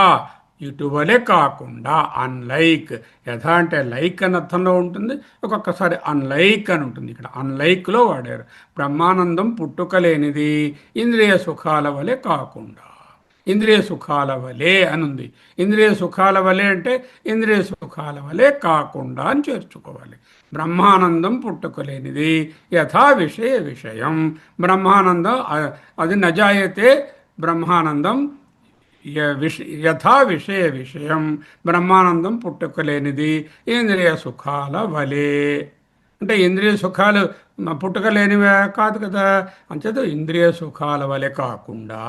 ఇటువలే కాకుండా, అన్లైక్. యథా అంటే లైక్ అని అర్థంలో ఉంటుంది, ఒక్కొక్కసారి అన్లైక్ అని ఉంటుంది. ఇక్కడ అన్లైక్లో వాడారు. బ్రహ్మానందం పుట్టుకలేనిది, ఇంద్రియ సుఖాల వలె కాకుండా. ఇంద్రియ సుఖాల వలె అని ఉంది. ఇంద్రియ సుఖాల వలె అంటే ఇంద్రియ సుఖాల వలె కాకుండా అని చేర్చుకోవాలి. బ్రహ్మానందం పుట్టుకలేనిది, యథా విషయం. బ్రహ్మానందం అది నజాయతే, బ్రహ్మానందం యథా విషయం. బ్రహ్మానందం పుట్టుకలేనిది ఇంద్రియ సుఖాల వలె. అంటే ఇంద్రియ సుఖాలు పుట్టుకలేనివే కాదు కదా, అంచేత ఇంద్రియ సుఖాల వలె కాకుండా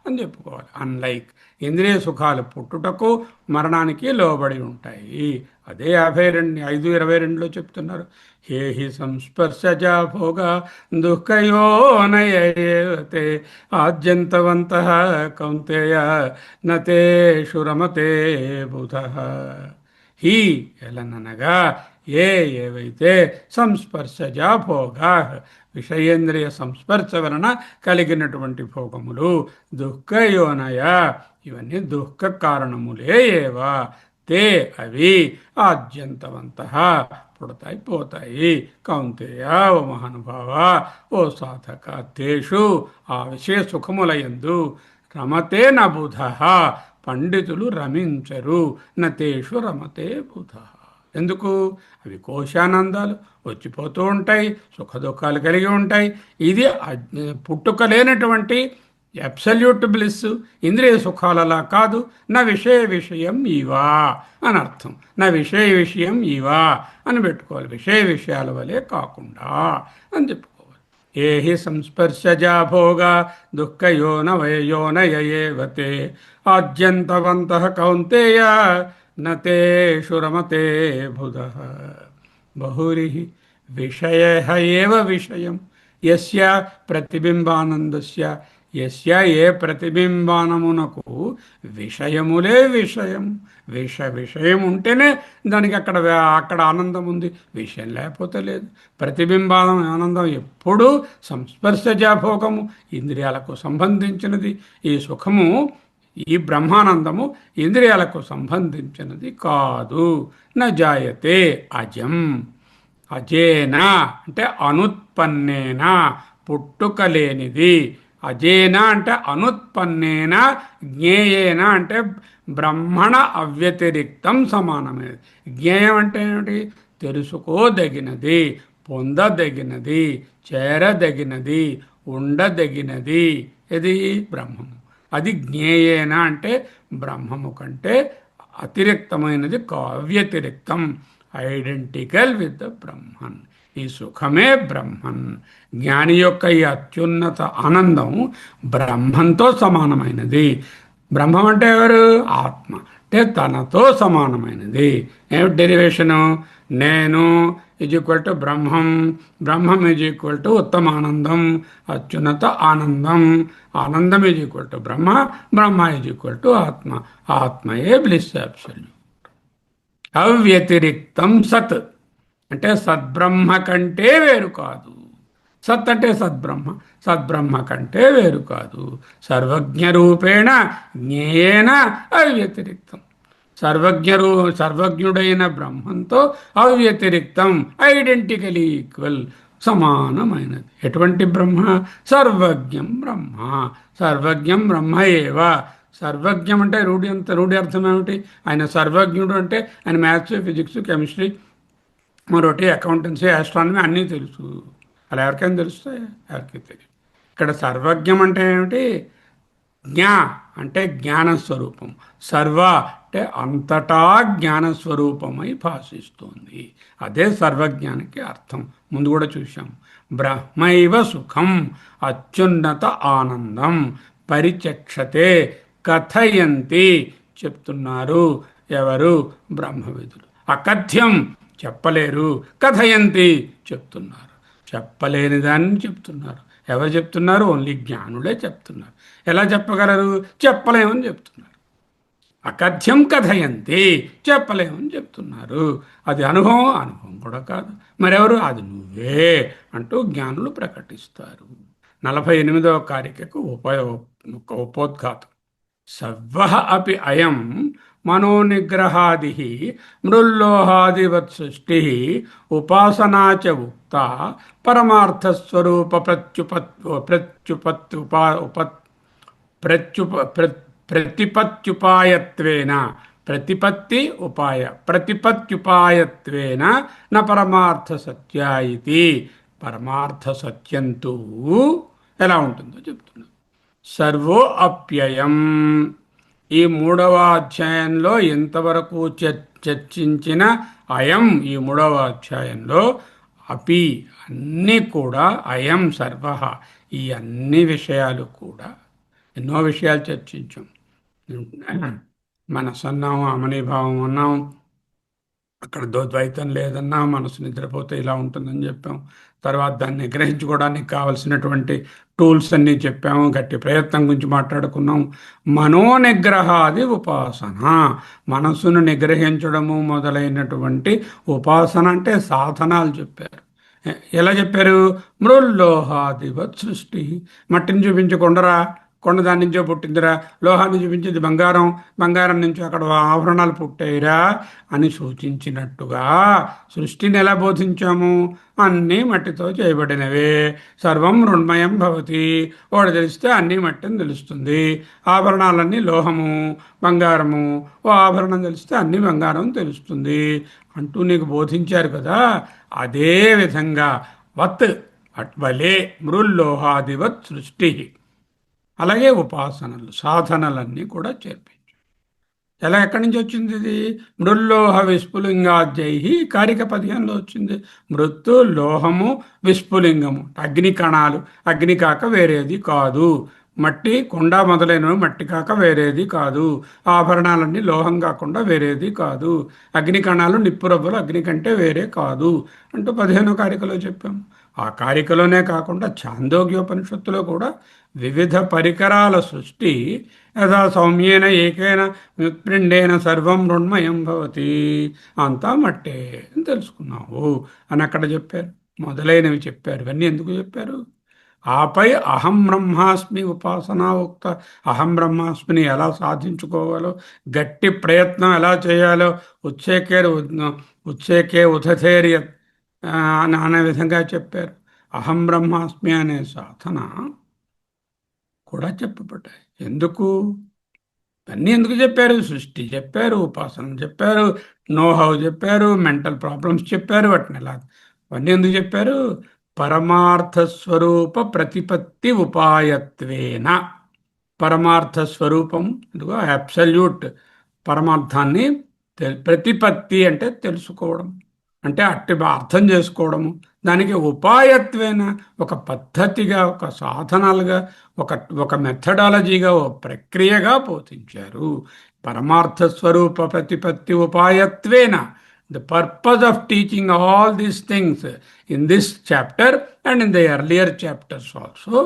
అని చెప్పుకోవాలి. అన్లైక్, ఇంద్రియ సుఖాలు పుట్టుటకు మరణానికి లోబడి ఉంటాయి. అదే 5:22లో చెప్తున్నారు. హేహి సంస్పర్శజా భోగ దుఃఖయోనయతే ఆద్యంతవంత కౌంతేయ నతేషు రమతే బుధ. హీ ఎలననగా ఏవైతే సంస్పర్శజా భోగా, విషయేంద్రియ సంస్పర్శ వలన కలిగినటువంటి భోగములు, దుఃఖయోనయ, ఇవన్నీ దుఃఖ కారణములే ఏవా, తే అవి ఆద్యంతవంత పుడతాయి పోతాయి. కౌంతేయ ఓ మహానుభావ, ఓ సాధక, తేషు ఆ విషయ సుఖములయందు రమతే న బుధ, పండితులు రమించరు. నతేషు రమతే బుధ. ఎందుకు? అవి కోశానందాలు వచ్చిపోతూ ఉంటాయి, సుఖ దుఃఖాలు కలిగి ఉంటాయి. ఇది పుట్టుకలేనటువంటి అబ్సల్యూట్ బ్లిస్, ఇంద్రియ సుఖాలలా కాదు. నా విషయం ఇవా అని అర్థం. నా విషయం ఇవా అని పెట్టుకోవాలి. విషయాల వలె కాకుండా అని చెప్పుకోవాలి. ఏహి సంస్పర్శజా భోగ దుఃఖయోనయయేవతే ఆద్యంతవంత కౌంతేయ నతేషు రమతే బుధ. బహురిః విషయః ఏవ విషయం యస్య ప్రతిబింబానందస్య యస్య ఏ ప్రతిబింబానమునకు విషయములే విషయం. విషయం ఉంటేనే దానికి అక్కడ ఆనందం ఉంది, విషయం లేకపోతే లేదు. ప్రతిబింబానం ఆనందం ఎప్పుడూ సంస్పర్శజాభోగము, ఇంద్రియాలకు సంబంధించినది. ఈ సుఖము, ఈ బ్రహ్మానందము ఇంద్రియాలకు సంబంధించినది కాదు. న జాయతే అజం, అజేనా అంటే అనుత్పన్నేన, పుట్టుకలేనిది. అజేన అంటే అనుత్పన్నేన, జ్ఞేయేన అంటే బ్రహ్మణ అవ్యతిరిక్తం సమానమైనది. జ్ఞేయం అంటే ఏమిటి? తెలుసుకోదగినది, పొందదగినది, చేరదగినది, ఉండదగినది. ఇది బ్రహ్మము. అది జ్ఞేయేన అంటే బ్రహ్మము కంటే అతిరిక్తమైనది, అవ్యతిరిక్తం, ఐడెంటికల్ విత్ ద బ్రహ్మన్. ఈ సుఖమే బ్రహ్మన్. జ్ఞాని యొక్క ఈ అత్యున్నత ఆనందం బ్రహ్మంతో సమానమైనది. బ్రహ్మం అంటే ఎవరు? ఆత్మ. అంటే తనతో సమానమైనది. ఏమిటి డెరివేషను? నేను is equal to Brahman, Brahman is equal to ఉత్తమానందం, అత్యున్నత ఆనందం. ఆనందం is equal to Brahma, Brahma is equal to ఆత్మ. ఆత్మయే బ్లిస్ అబ్సల్యూట్. అవ్యతిరిక్తం సత్ అంటే సద్బ్రహ్మ కంటే వేరు కాదు. సత్ అంటే సద్బ్రహ్మ, సద్బ్రహ్మ కంటే వేరు కాదు. సర్వజ్ఞ రూపేణ జ్ఞేయేన అవ్యతిరిక్తం. సర్వజ్ఞుడైన బ్రహ్మంతో అవ్యతిరిక్తం, ఐడెంటికలీ ఈక్వల్, సమానమైనది. ఎటువంటి బ్రహ్మ? సర్వజ్ఞం బ్రహ్మ. సర్వజ్ఞం బ్రహ్మ ఏవ. సర్వజ్ఞం అంటే రూఢి అర్థం ఏమిటి? ఆయన సర్వజ్ఞుడు అంటే ఆయన మ్యాథ్స్, ఫిజిక్స్, కెమిస్ట్రీ, మరొకటి అకౌంటెన్సీ, ఆస్ట్రానమీ అన్నీ తెలుసు. అలా ఎవరికైనా తెలుస్తాయి? ఎవరికి తెలియదు. ఇక్కడ సర్వజ్ఞం అంటే ఏమిటి? జ్ఞా అంటే జ్ఞానస్వరూపం, సర్వ అంటే అంతటా జ్ఞానస్వరూపమై భాషిస్తుంది. అదే సర్వజ్ఞానికి అర్థం. ముందు కూడా చూసాం. బ్రహ్మైవ సుఖం, అత్యున్నత ఆనందం, పరిచక్షతే, కథయంతి చెప్తున్నారు. ఎవరు? బ్రహ్మవిదులు. అకథ్యం చెప్పలేరు, కథయంతి చెప్తున్నారు. చెప్పలేని దాన్ని చెప్తున్నారు. ఎవరు చెప్తున్నారు? ఓన్లీ జ్ఞానులే చెప్తున్నారు. ఎలా చెప్పగలరు? చెప్పలేమని చెప్తున్నారు. అకథ్యం కథయంతి, చెప్పలేమని చెప్తున్నారు. అది అనుభవం కూడా కాదు. మరెవరు? అది నువ్వే అంటూ జ్ఞానులు ప్రకటిస్తారు. 48వ కారికకు ఉపోద్ఘాతం. సర్వ అపి అయం మనోనిగ్రహాది మృల్లోహాదివత్ సృష్టి ఉపాసనా చ ఉక్త పరమార్థస్వరూప ప్రతిపత్యుపాయత్వేన, ప్రతిపత్యుపాయత్వేన న పరమార్థ సత్య ఇతి. పరమార్థ సత్యంతు ఎలా ఉంటుందో చెప్తున్నారు. సర్వో అప్యయం. ఈ 3వ అధ్యాయంలో ఎంతవరకు చర్చించిన అయం, ఈ 3వ అధ్యాయంలో అపి అన్నీ కూడా, అయం సర్వ, ఈ అన్ని విషయాలు కూడా, ఎన్నో విషయాలు చర్చించాం. మనసు అన్నాం, అమనీభావం అన్నాం, అక్కడ ద్వైతం లేదన్నా, మనసు నిద్రపోతే ఇలా ఉంటుందని చెప్పాం. తర్వాత దాన్ని నిగ్రహించుకోవడానికి కావలసినటువంటి టూల్స్ అన్నీ చెప్పాము. గట్టి ప్రయత్నం గురించి మాట్లాడుకున్నాం. మనోనిగ్రహాది ఉపాసన, మనస్సును నిగ్రహించడము మొదలైనటువంటి ఉపాసన అంటే సాధనాలు చెప్పారు. ఎలా చెప్పారు? మృల్లోహాదివత్ సృష్టి. మట్టిని చూపించి కొండరా, కొండ దాని నుంచో పుట్టిందిరా. లోహాన్ని చూపించింది బంగారం, బంగారం నుంచి అక్కడ ఆభరణాలు పుట్టాయిరా అని సూచించినట్టుగా సృష్టిని ఎలా బోధించాము? అన్నీ మట్టితో చేయబడినవే. సర్వం మృణ్మయం భవతి. వాడు తెలిస్తే అన్నీ మట్టిని తెలుస్తుంది. ఆభరణాలన్నీ లోహము, బంగారము. ఓ ఆభరణం తెలిస్తే అన్నీ బంగారం తెలుస్తుంది అంటూ నీకు బోధించారు కదా. అదే విధంగా వత్ అట్వలే మృల్లోహాదివత్ సృష్టి. అలాగే ఉపాసనలు, సాధనలన్నీ కూడా చేర్పించు. ఎలా, ఎక్కడి నుంచి వచ్చింది ఇది? మృల్లోహ విస్ఫులింగాద్యై, కారిక 15లో వచ్చింది. మృత్తు, లోహము, విస్ఫులింగము, అగ్ని కణాలు. అగ్ని కాక వేరేది కాదు. మట్టి కుండ మొదలైనవి మట్టి కాక వేరేది కాదు. ఆభరణాలన్నీ లోహం కాకుండా వేరేది కాదు. అగ్ని కణాలు నిప్పు రవ్వలు అగ్ని కంటే వేరే కాదు అంటూ 15వ కారికలో చెప్పాము. ఆ కారికలోనే కాకుండా ఛాందోగ్యోపనిషత్తులో కూడా వివిధ పరికరాల సృష్టి యథా సౌమ్యేన ఏకేన మృత్పిండేన సర్వం మృణ్మయం భవతి, అంతా మట్టే అని తెలుసుకున్నావు అని అక్కడ చెప్పారు. మొదలైనవి చెప్పారు. ఇవన్నీ ఎందుకు చెప్పారు? ఆపై అహం బ్రహ్మాస్మి ఉపాసనా ఉక్త అహం బ్రహ్మాస్మిని ఎలా సాధించుకోవాలో, గట్టి ప్రయత్నం ఎలా చేయాలో, ఉచ్చేకే ఉచ్చేకే ఉదథేర్య అనే విధంగా చెప్పారు. అహం బ్రహ్మాస్మి అనే సాధన కూడా చెప్పబడ్డాయి. ఎందుకు? అన్నీ ఎందుకు చెప్పారు? సృష్టి చెప్పారు, ఉపాసన చెప్పారు, నోహౌ చెప్పారు, మెంటల్ ప్రాబ్లమ్స్ చెప్పారు. వాటిని ఎలా అవన్నీ ఎందుకు చెప్పారు? పరమార్థ స్వరూప ప్రతిపత్తి ఉపాయత్వేన. పరమార్థ స్వరూపం ఇదిగో అబ్సల్యూట్ పరమార్థాన్ని ప్రతిపత్తి అంటే తెలుసుకోవడం, అంటే అట్టి అర్థం చేసుకోవడము. దానికి ఉపాయత్వేన ఒక పద్ధతిగా, ఒక సాధనాలుగా, ఒక ఒక మెథడాలజీగా, ఒక ప్రక్రియగా బోధించారు. పరమార్థ స్వరూప ప్రతిపత్తి ఉపాయత్వేన. The purpose of teaching all these things in this chapter and in the earlier chapters also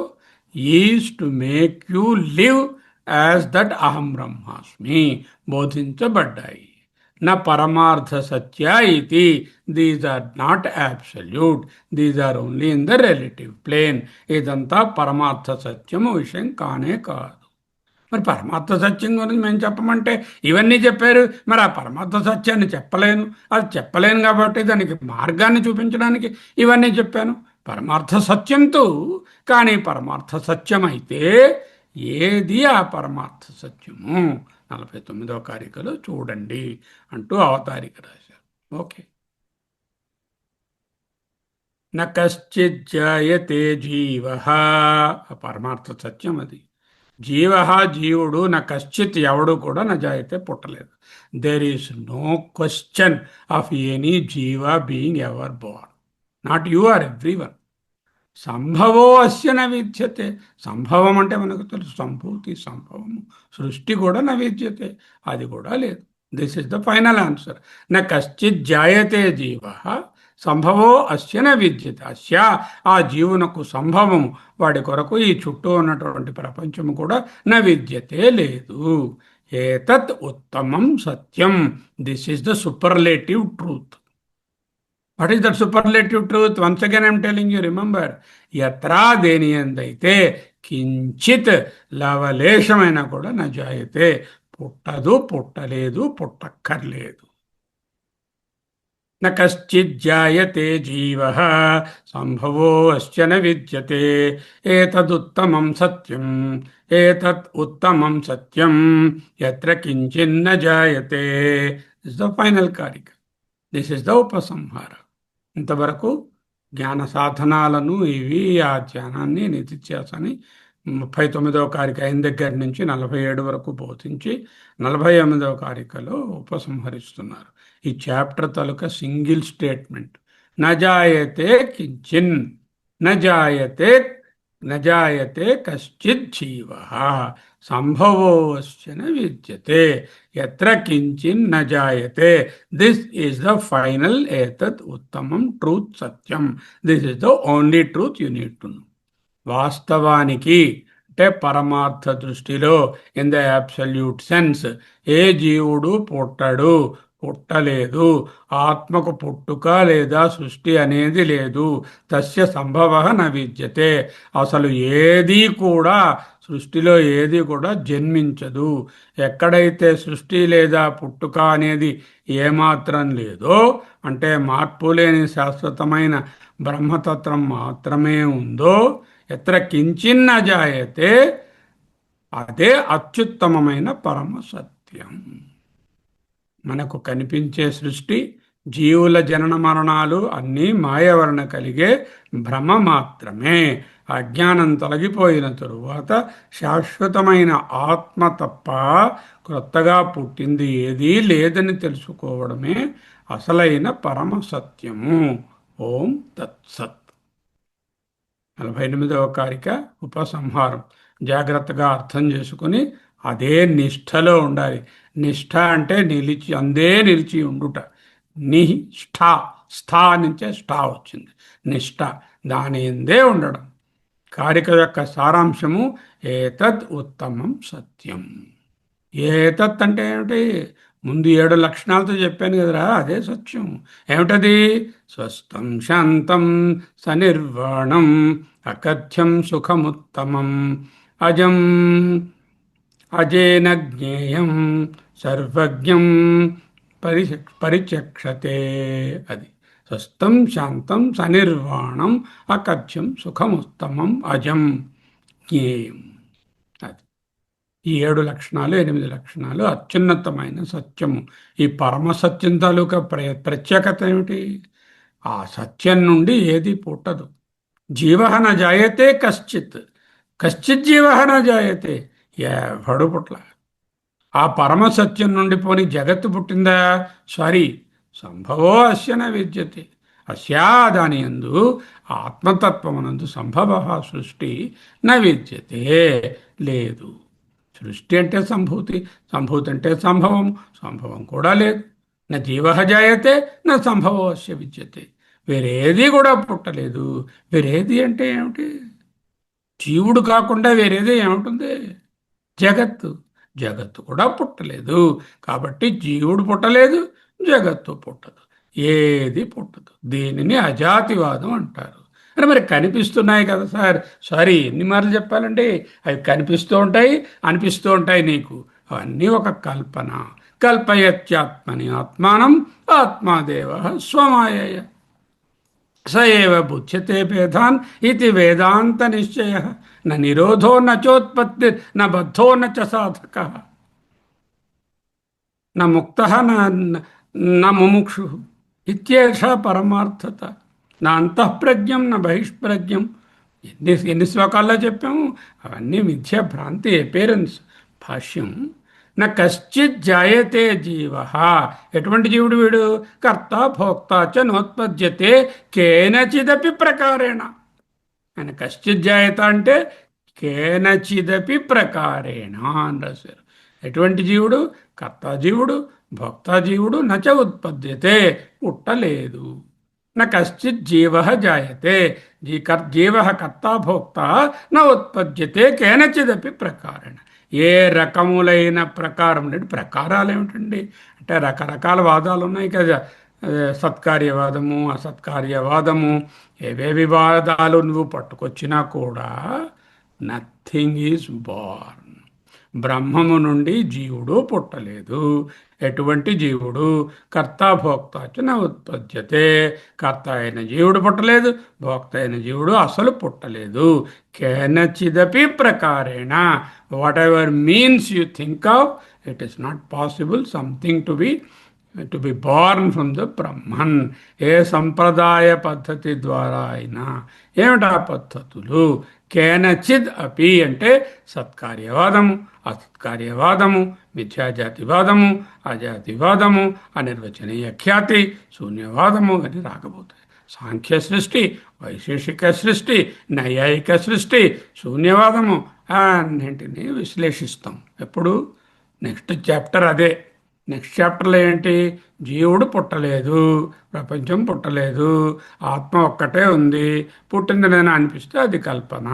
is to make you live as that aham brahmasmi బోధించబడ్డాయి. నా పరమార్థ సత్య ఇది. These are not absolute, these are only in the relative plane. ఇదంతా పరమార్థ సత్యము విషయం కానే కాదు. మరి పరమార్థ సత్యం గురించి మేము చెప్పమంటే ఇవన్నీ చెప్పారు. మరి ఆ పరమార్థ సత్యాన్ని చెప్పలేను, అది చెప్పలేను కాబట్టి దానికి మార్గాన్ని చూపించడానికి ఇవన్నీ చెప్పాను. పరమార్థ సత్యంతో, కానీ పరమార్థ సత్యం అయితే ఏది ఆ పరమార్థ సత్యము? 49వ కారికలో చూడండి అంటూ అవతారిక రాశారు. ఓకే. న కశ్చిత్ జాయతే జీవ, పరమార్థ సత్యం అది. జీవ జీవుడు, నా కశ్చిత్ ఎవడు కూడా నా జాయితే పుట్టలేదు. There is no question of any జీవ being ever born. Not you are every one. సంభవో అస్య న విద్యతే. సంభవం అంటే మనకు తెలుసు, సంభూతి, సంభవము. సృష్టి కూడా న విద్యతే, అది కూడా లేదు. This is the final answer. న కశ్చిత్ జాయతే జీవ సంభవో అస్య న విద్యతే. అస్య ఆ జీవునకు సంభవము, వాడి కొరకు ఈ చుట్టూ ఉన్నటువంటి ప్రపంచము కూడా న విద్యతే లేదు. ఏతత్ ఉత్తమం సత్యం. This is the superlative truth. What is that superlative truth? Once again I'm telling you, remember. ఎత్రా దేని ఎందైతే కించిత్ లవలేశమైనా కూడా న జాయతే, పుట్టదు, పుట్టలేదు, పుట్టక్కర్లేదు. న కశ్చిత్ జాయతే జీవ సంభవో అస్య న విద్యతే. ఏతదుత్తమం సత్యం, ఏతత్ ఉత్తమం సత్యం యత్ర కించిన్న జాయతే. దిస్ ద ఫైనల్ కారిక. దిస్ ఇస్ ద ఉపసంహార. ఇంతవరకు జ్ఞాన సాధనాలను, ఇవి ఆ ధ్యానాన్ని, నిధిధ్యాసని 39వ కారిక అయిన దగ్గర నుంచి 47 వరకు బోధించి 48వ కారికలో ఉపసంహరిస్తున్నారు. ఈ చాప్టర్ తాలూకా సింగిల్ స్టేట్మెంట్, నజాయతే కించిన్, నజాయతే నజాయతే కశ్చిత్ జీవ సంభవో అస్య న విద్యతే యత్ర కించిన్ నజాయతే. దిస్ ఈస్ ద ఫైనల్ ఏతత్ ఉత్తమం truth Satyam. This is the only truth you need to know. వాస్తవానికి అంటే పరమార్థ దృష్టిలో, ఇన్ ద అబ్సల్యూట్ సెన్స్, ఏ జీవుడు పుట్టడు, పుట్టలేదు. ఆత్మకు పుట్టుక లేదా సృష్టి అనేది లేదు. తస్య సంభవ న విద్యతే. అసలు ఏది కూడా, సృష్టిలో ఏది కూడా జన్మించదు. ఎక్కడైతే సృష్టి లేదా పుట్టుక అనేది ఏమాత్రం లేదో, అంటే మార్పు లేని శాశ్వతమైన బ్రహ్మతత్వం మాత్రమే ఉందో, ఎత్ర కించిన్న జాయతే, అదే అత్యుత్తమమైన పరమ సత్యం. మనకు కనిపించే సృష్టి, జీవుల జనన మరణాలు అన్నీ మాయవలన కలిగే భ్రమ మాత్రమే. అజ్ఞానం తొలగిపోయిన తరువాత శాశ్వతమైన ఆత్మ తప్ప క్రొత్తగా పుట్టింది ఏదీ లేదని తెలుసుకోవడమే అసలైన పరమ సత్యము. ఓం తత్సత్. 48వ కారిక ఉపసంహారం. జాగ్రత్తగా అర్థం చేసుకుని అదే నిష్ఠలో ఉండాలి. నిష్ఠ అంటే నిలిచి అందే నిలిచి ఉండుట. నిష్ఠ, స్థా నుంచే స్టా వచ్చింది. నిష్ఠ దాని ఎందే ఉండడం. కారిక యొక్క సారాంశము ఏతద్ ఉత్తమం సత్యం. ఏతత్ అంటే ఏమిటి? ముందు 7 లక్షణాలతో చెప్పాను కదరా, అదే సత్యం. ఏమిటది? స్వస్థం శాంతం సనిర్వాణం అకథ్యం సుఖముత్తమం అజం అజేన జ్ఞేయం సర్వజ్ఞం పరిచక్షతే. అది స్వస్థం శాంతం సనిర్వాణం అకథ్యం సుఖముత్తమం అజం జ్ఞేయం. అది ఈ 7 లక్షణాలు 8 లక్షణాలు అత్యున్నతమైన సత్యము. ఈ పరమ సత్యం తాలూకా ప్రత్యేకత ఏమిటి? ఆ సత్యం నుండి ఏది పుట్టదు. జీవ న జాయతే కశ్చిత్, కశ్చిత్ జీవ న జాయతే, ఎవడు పుట్ల. ఆ పరమ సత్యం నుండి పోని జగత్తు పుట్టిందా? సారీ, సంభవో అస్య న విద్యతే. అస్యా దాని యందు ఆత్మతత్వమునందు సంభవ సృష్టి న విద్యతే, లేదు. సృష్టి అంటే సంభూతి, సంభూతి అంటే సంభవం, సంభవం కూడా లేదు. నా జీవ జాయతే నా సంభవో అస్య విద్యతే. వేరేది కూడా పుట్టలేదు. వేరేది అంటే ఏమిటి? జీవుడు కాకుండా వేరేది ఏముంటుంది? జగత్తు. జగత్తు కూడా పుట్టలేదు. కాబట్టి జీవుడు పుట్టలేదు, జగత్తు పుట్టదు, ఏది పుట్టదు. దీనిని అజాతివాదం అంటారు. అంటే మరి కనిపిస్తున్నాయి కదా సార్. సారీ, ఎన్ని మార్లు చెప్పాలండి? అవి కనిపిస్తూ ఉంటాయి, అనిపిస్తూ ఉంటాయి నీకు. అవన్నీ ఒక కల్పన. కల్పయత్యాత్మని ఆత్మానం ఆత్మాదేవ స్వమాయయ స ఏవ బుధ్యతే భేదాన్ ఇది వేదాంత నిశ్చయ. న నిరోధో నచోత్పత్తి న బద్ధో నచ సాధక న ముక్త న ముముక్షు ఇత్యేష పరమార్థత. నా అంతఃప్రజ్ఞం నా బహిష్ప్రజ్ఞం. ఎన్ని శ్లోకాల్లో చెప్పాము. అవన్నీ మిథ్యా భ్రాంతి, అపేరెన్స్. భాష్యం నా కశ్చిత్ జాయతే జీవ. ఎటువంటి జీవుడు వీడు? కర్త భోక్త చ నోత్పద్యతే కేనచిదపి ప్రకారేణ. ఆయన కశ్చిత్ జాయత అంటే కేనచిదపి ప్రకారేణ అని రాశారు. ఎటువంటి జీవుడు? కర్త జీవుడు, భోక్త జీవుడు, నచ ఉత్పద్యతే, పుట్టలేదు. న కశ్చిత్ జీవ జాయతే, జీవ కర్త భోక్త న ఉత్పద్యతే కేనచిదపి ప్రకారేణ. ఏ రకములైన ప్రకారం. ప్రకారాలు ఏమిటండి అంటే రకరకాల వాదాలు ఉన్నాయి కదా. సత్కార్యవాదము, అసత్కార్యవాదము, ఏవేవి వాదాలు నువ్వు పట్టుకొచ్చినా కూడా నథింగ్ ఈజ్ బార్న్. బ్రహ్మము నుండి జీవుడు పుట్టలేదు. ఎటువంటి జీవుడు? కర్త భోక్త న ఉత్పద్యతే. కర్త అయిన జీవుడు పుట్టలేదు, భోక్త అయిన జీవుడు అసలు పుట్టలేదు. కేనచిదపి ప్రకారేణ. Whatever means you think of, it is not possible something to be born from the Brahman. ఏ సంప్రదాయ పద్ధతి ద్వారా అయినా. ఏమిటా పద్ధతులు? కేనచిద్ అపి అంటే సత్కార్యవాదము, అసత్కార్యవాదము, మిథ్యాజాతివాదము, అజాతివాదము, అనిర్వచనీయ ఖ్యాతి, శూన్యవాదము అని రాకపోతాయి. సాంఖ్య సృష్టి, వైశేషిక సృష్టి, నైయాయిక సృష్టి, శూన్యవాదము అన్నింటినీ విశ్లేషిస్తాం. ఎప్పుడు? నెక్స్ట్ చాప్టర్ అదే. నెక్స్ట్ చాప్టర్లో ఏంటి? జీవుడు పుట్టలేదు, ప్రపంచం పుట్టలేదు, ఆత్మ ఒక్కటే ఉంది, పుట్టింది నేను అనిపిస్తే అది కల్పన.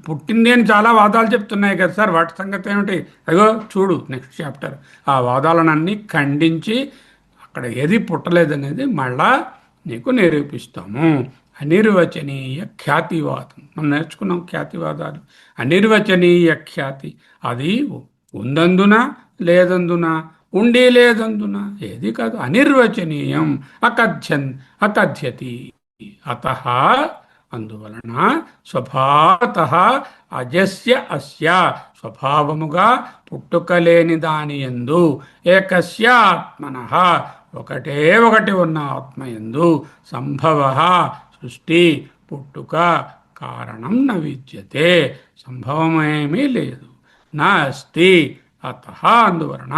పుట్టింది అని చాలా వాదాలు చెప్తున్నాయి కదా సార్, వాటి సంగతి ఏమిటి? అగో చూడు నెక్స్ట్ చాప్టర్. ఆ వాదాలనన్నీ ఖండించి అక్కడ ఏది పుట్టలేదనేది మళ్ళా నీకు నిరూపిస్తాము. అనిర్వచనీయ ఖ్యాతివాదం మనం నేర్చుకున్నాం. ఖ్యాతివాదాలు అనిర్వచనీయ ఖ్యాతి. అది ఉందందున లేదందున, ఉండి లేదందున, ఏది కాదు. అనిర్వచనీయం, అకథ్యతి. అత అందువలన స్వభావత అజస్య అస్య స్వభావముగా పుట్టుకలేని దాని యందు ఏకస్య ఆత్మనః ఒకటే ఒకటి ఉన్న ఆత్మయందు సంభవ సృష్టి పుట్టుక కారణం న విద్యతే, సంభవమేమీ లేదు. నా అస్తి. అత అందువలన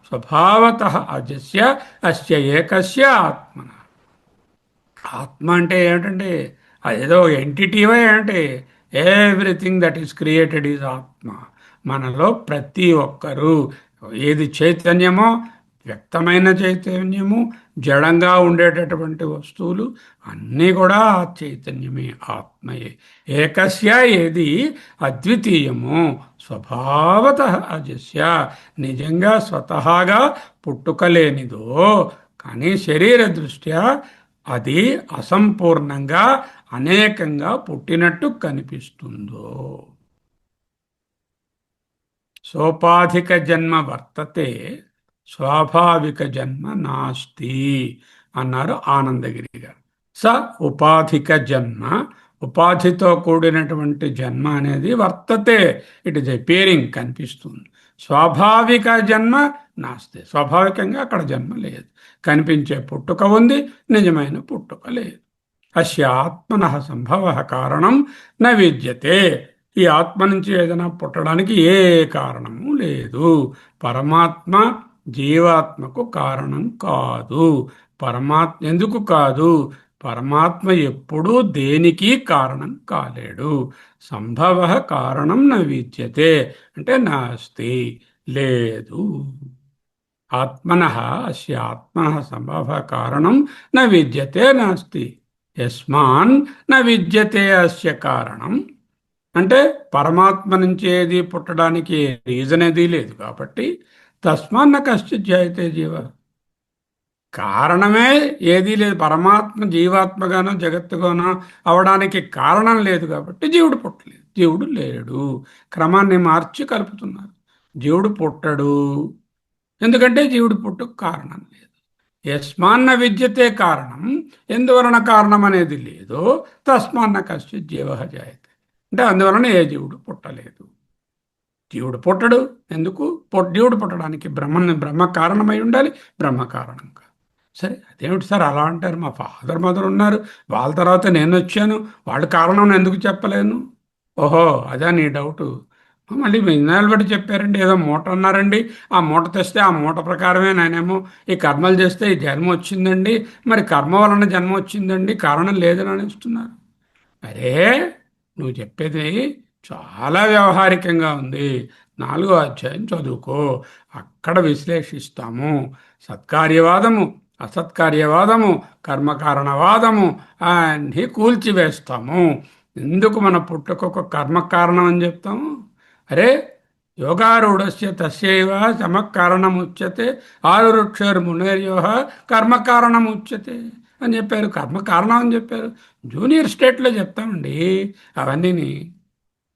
స్వభావత అజస్య అస్య ఏకస్య ఆత్మన. ఆత్మ అంటే ఏమిటండి? అదేదో ఎంటిటీవే ఏంటి? Everything that is created is ఆత్మ. మనలో ప్రతి ఒక్కరూ ఏది చైతన్యమో, వ్యక్తమైన చైతన్యము, జడంగా ఉండేటటువంటి వస్తువులు అన్నీ కూడా ఆ చైతన్యమే, ఆత్మయే. ఏకస్య ఏది అద్వితీయమో స్వభావత అజస్య, నిజంగా స్వతహాగా పుట్టుకలేనిదో కానీ శరీర దృష్ట్యా అది అసంపూర్ణంగా అనేకంగా పుట్టినట్టు కనిపిస్తుందో. సోపాధిక జన్మ వర్తతే, స్వాభావిక జన్మ నాస్తి అన్నారు ఆనందగిరి గారు. స ఉపాధిక జన్మ, ఉపాధితో కూడినటువంటి జన్మ అనేది వర్తతే, ఇట్ ఇస్ అపియరింగ్, కనిపిస్తుంది. స్వాభావిక జన్మ నాస్తి, స్వాభావికంగా అక్కడ జన్మ లేదు. కనిపించే పుట్టుక ఉంది, నిజమైన పుట్టుక లేదు. అస్య ఆత్మన సంభవ కారణం న విద్యతే, ఈ ఆత్మ నుంచి ఏదైనా పుట్టడానికి ఏ కారణము లేదు. పరమాత్మ జీవాత్మకు కారణం కాదు. పరమాత్మ ఎందుకు కాదు? పరమాత్మ ఎప్పుడూ దేనికి కారణం కాలేడు. సంభవ కారణం న విద్యతే అంటే నాస్తి, లేదు. ఆత్మన అస్య ఆత్మన సంభవ కారణం న విద్యతే నాస్తి, యస్మాన్ న విద్యతే అస్య కారణం. అంటే పరమాత్మ నుంచి ఏది పుట్టడానికి రీజన్ ఏది లేదు కాబట్టి తస్మాన్న కశ్చిత్ జాయతే జీవ, కారణమే ఏదీ లేదు. పరమాత్మ జీవాత్మగానో జగత్తుగానో అవడానికి కారణం లేదు కాబట్టి జీవుడు పుట్టలేదు, జీవుడు లేడు. క్రమాన్ని మార్చి కలుపుతున్నారు. జీవుడు పుట్టడు, ఎందుకంటే జీవుడు పుట్టుకు కారణం లేదు. యస్మాన్న విద్యతే కారణం, ఎందువలన కారణం అనేది లేదు. తస్మాన్న కశ్చిత్ జీవ జాయతే అంటే అందువలన ఏ జీవుడు పుట్టలేదు. జీవుడు పుట్టడు, ఎందుకు? జీవుడు పుట్టడానికి బ్రహ్మ కారణమై ఉండాలి, బ్రహ్మ కారణం కాదు. సరే, అదేమిటి సార్ అలా అంటారు? మా ఫాదర్ మదర్ ఉన్నారు, వాళ్ళ తర్వాత నేను వచ్చాను, వాళ్ళ కారణం ఎందుకు చెప్పలేను? ఓహో, అదా నీ డౌటు. మళ్ళీ ఇన్నాళ్ళు బట్టి చెప్పారండి, ఏదో మూట అన్నారండి, ఆ మూట తెస్తే ఆ మూట ప్రకారమే నేనేమో ఈ కర్మలు చేస్తే ఈ జన్మ వచ్చిందండి, మరి కర్మ వలన జన్మ వచ్చిందండి, కారణం లేదని అనిస్తున్నారు. అరే, నువ్వు చెప్పేది చాలా వ్యవహారికంగా ఉంది. 4వ అధ్యాయం చదువుకో, అక్కడ విశ్లేషిస్తాము. సత్కార్యవాదము, అసత్కార్యవాదము, కర్మకారణవాదము అన్నీ కూల్చివేస్తాము. ఎందుకు మన పుట్టుకొక కర్మ కారణం అని చెప్తాము? అరే, యోగారూఢస్య తస్యైవ సమకారణముచ్యతే, ఆరురుక్షర్మునేర్యోహ కర్మకారణముచ్యతే అని చెప్పారు. కర్మ కారణం అని చెప్పారు. జూనియర్ స్టేట్లో చెప్తామండి అవన్నీని.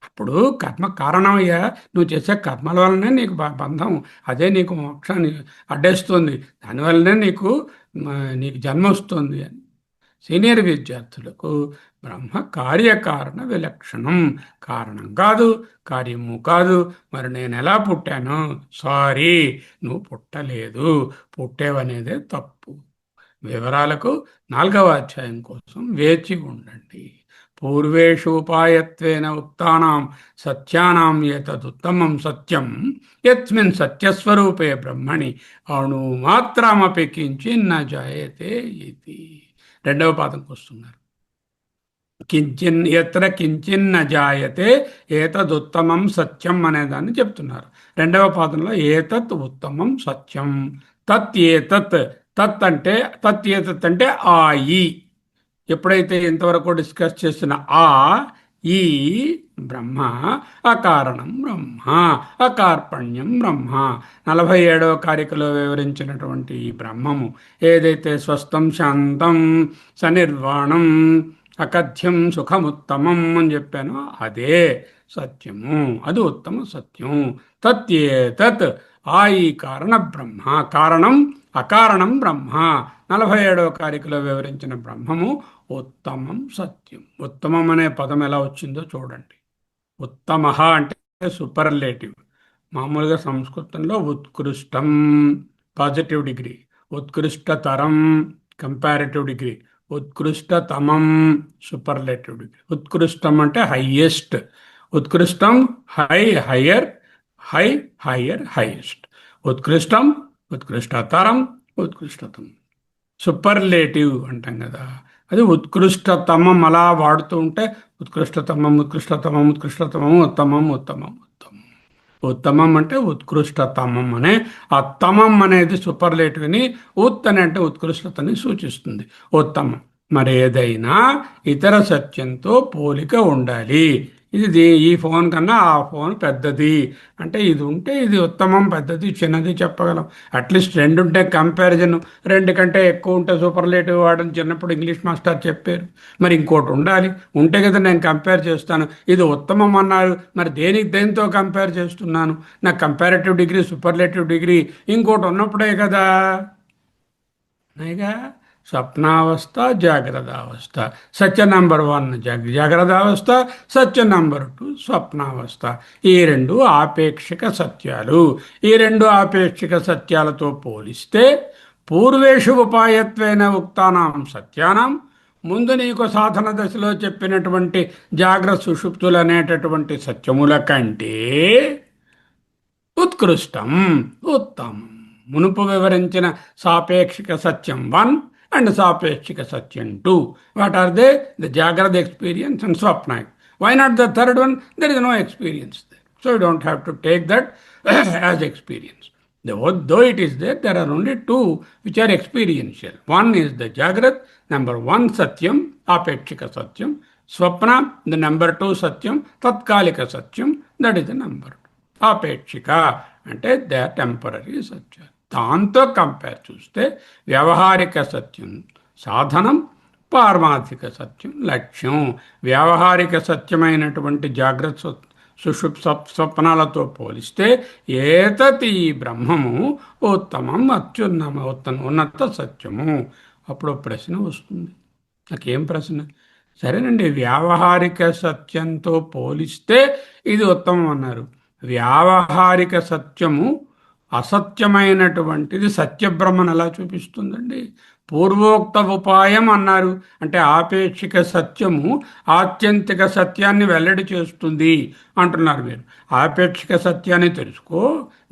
అప్పుడు కర్మ కారణమయ్యా, నువ్వు చేసే కర్మల వల్లనే నీకు బంధం, అదే నీకు మోక్షాన్ని అడ్డేస్తుంది, దానివల్లనే నీకు జన్మ వస్తుంది అని. సీనియర్ విద్యార్థులకు బ్రహ్మ కార్యకారణ విలక్షణం, కారణం కాదు, కార్యము కాదు. మరి నేను ఎలా పుట్టాను? సారీ, నువ్వు పుట్టలేదు, పుట్టేవనేదే తప్పు. వివరాలకు 4వ అధ్యాయం కోసం వేచి ఉండండి. పూర్వేషు ఉపాయత్వేన ఉక్తానాం సత్యానాం ఏతదుత్తమం సత్యం యస్మిన్ సత్యస్వరూపే బ్రహ్మణి అణుమాత్రమపి కించిన్న జాయతే ఇది. 2వ పాదంకి వస్తున్నారు. ఎత్ర కించిన్న జాయతే ఏతదుత్తమం సత్యం అనేదాన్ని చెప్తున్నారు. 2వ పాదంలో ఏతత్ ఉత్తమం సత్యం, తత్ ఏతత్, తత్ అంటే ఏతత్ అంటే ఆ ఈ. ఎప్పుడైతే ఇంతవరకు డిస్కస్ చేసిన ఆ ఈ బ్రహ్మ, అకారణం బ్రహ్మ, అకార్పణ్యం బ్రహ్మ, 47వ కారికలో వివరించినటువంటి ఈ బ్రహ్మము ఏదైతే స్వస్థం శాంతం సనిర్వాణం అకథ్యం సుఖముత్తమం అని చెప్పానో అదే సత్యము, అది ఉత్తమ సత్యం. తత్ ఆ ఈ కారణ బ్రహ్మ, కారణం అకారణం బ్రహ్మ, 47వ కారికలో వివరించిన బ్రహ్మము ఉత్తమం సత్యం. ఉత్తమం అనే పదం ఎలా వచ్చిందో చూడండి. ఉత్తమ అంటే సూపర్లేటివ్. మామూలుగా సంస్కృతంలో ఉత్కృష్టం పాజిటివ్ డిగ్రీ, ఉత్కృష్టతరం కంపారిటివ్ డిగ్రీ, ఉత్కృష్టతమం సూపర్లేటివ్ డిగ్రీ. ఉత్కృష్టం అంటే హైయెస్ట్, ఉత్కృష్టం హయ్యర్, హయ్యర్ హైయెస్ట్. ఉత్కృష్టం, ఉత్కృష్టతరం, ఉత్కృష్టతం. సూపర్లేటివ్ అంటాం కదా, అది ఉత్కృష్టతమం అలా వాడుతూ ఉంటే ఉత్కృష్టతమం ఉత్కృష్టతమం ఉత్కృష్టతమం ఉత్తమం ఉత్తమం ఉత్తమం. ఉత్తమం అంటే ఉత్కృష్టతమం అనే ఆ తమం అనేది సూపర్లేటివ్ని, ఉత్ అని అంటే ఉత్కృష్టతని సూచిస్తుంది. ఉత్తమం. మరి ఏదైనా ఇతర సత్యంతో పోలిక ఉండాలి. ఈ ఫోన్ కన్నా ఆ ఫోన్ పెద్దది అంటే ఇది ఉంటే ఇది ఉత్తమం, పెద్దది, చిన్నది చెప్పగలం. అట్లీస్ట్ రెండు ఉంటే కంపారిజన్, రెండు కంటే ఎక్కువ ఉంటే సూపర్లేటివ్ వాడని చిన్నప్పుడు ఇంగ్లీష్ మాస్టర్ చెప్పారు. మరి ఇంకోటి ఉండాలి, ఉంటే కదా నేను కంపేర్ చేస్తాను. ఇది ఉత్తమం అన్నారు, మరి దేనితో కంపేర్ చేస్తున్నాను? నాకు కంపారిటివ్ డిగ్రీ, సూపర్లేటివ్ డిగ్రీ ఇంకోటి ఉన్నప్పుడే కదా. నైగా స్వప్నావస్థ, జాగ్రత్త అవస్థ. సత్య నంబర్ 1 జాగ్రత్త అవస్థ, సత్య నంబర్ 2 స్వప్నావస్థ. ఈ రెండు ఆపేక్షిక సత్యాలు. ఈ రెండు ఆపేక్షిక సత్యాలతో పోలిస్తే పూర్వేషు ఉపాయత్వేన ఉక్తానాం సత్యానాం, ముందు నీకు సాధన దశలో చెప్పినటువంటి జాగ్రత్త సుషుప్తులు అనేటటువంటి సత్యముల కంటే ఉత్కృష్టం, ఉత్తమం. మునుపు వివరించిన సాపేక్షిక సత్యం 1 అండ్ సాపేక్షిక సత్యం 2. What are they? ద జాగ్రత్త ఎక్స్పీరియన్స్ అండ్ స్వప్న. Why not the third one? There is no experience there. So you don't have to take that as experience. Though it is there, there are only two which are experiential. One is the Jagrat, number 1 Satyam, Apekshika Satyam. Swapna, the number 2 Satyam, Tatkalika Satyam, that is the number 2. ఆపేక్షిక అంటే దే ఆర్ టెంపరీ సత్యం. దాంతో కంపేర్ చూస్తే వ్యవహారిక సత్యం సాధనం, పారమార్థిక సత్యం లక్ష్యం. వ్యవహారిక సత్యమైనటువంటి జాగ్రత్త స్వప్నాలతో పోలిస్తే ఏతతి బ్రహ్మము ఉత్తమం, ఉన్నత సత్యము. అప్పుడు ప్రశ్న వస్తుంది. నాకేం ప్రశ్న? సరేనండి, వ్యావహారిక సత్యంతో పోలిస్తే ఇది ఉత్తమం అన్నారు. వ్యావహారిక సత్యము అసత్యమైనటువంటిది సత్యబ్రహ్మను ఎలా చూపిస్తుందండి? పూర్వోక్త ఉపాయం అన్నారు అంటే ఆపేక్షిక సత్యము ఆత్యంతిక సత్యాన్ని వెల్లడి చేస్తుంది అంటున్నారు మీరు. ఆపేక్షిక సత్యాన్ని తెలుసుకో,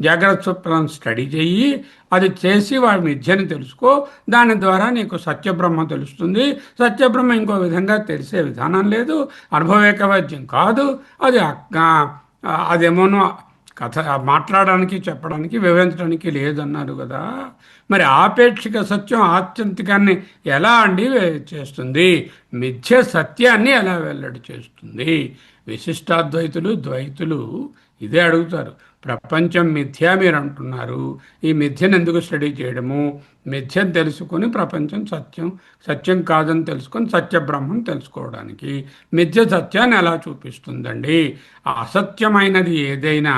జాగ్రత్త స్వప్నాన్ని స్టడీ చెయ్యి, అది చేసి వాడి మిథ్యని తెలుసుకో, దాని ద్వారా నీకు సత్యబ్రహ్మ తెలుస్తుంది. సత్యబ్రహ్మ ఇంకో విధంగా తెలిసే విధానం లేదు, అనుభవేకవైద్యం కాదు. అది అదేమోనో కథ మాట్లాడడానికి, చెప్పడానికి, వివరించడానికి లేదన్నారు కదా. మరి ఆపేక్షిక సత్యం ఆత్యంతికాన్ని ఎలా అండి చేస్తుంది? మిథ్య సత్యాన్ని ఎలా వెల్లడి చేస్తుంది? విశిష్టాద్వైతులు, ద్వైతులు ఇదే అడుగుతారు. ప్రపంచం మిథ్య మీరు అంటున్నారు, ఈ మిథ్యను ఎందుకు స్టడీ చేయడము? మిథ్యను తెలుసుకొని ప్రపంచం సత్యం, సత్యం కాదని తెలుసుకొని సత్యబ్రహ్మం తెలుసుకోవడానికి. మిథ్య సత్యాన్ని ఎలా చూపిస్తుందండి? అసత్యమైనది ఏదైనా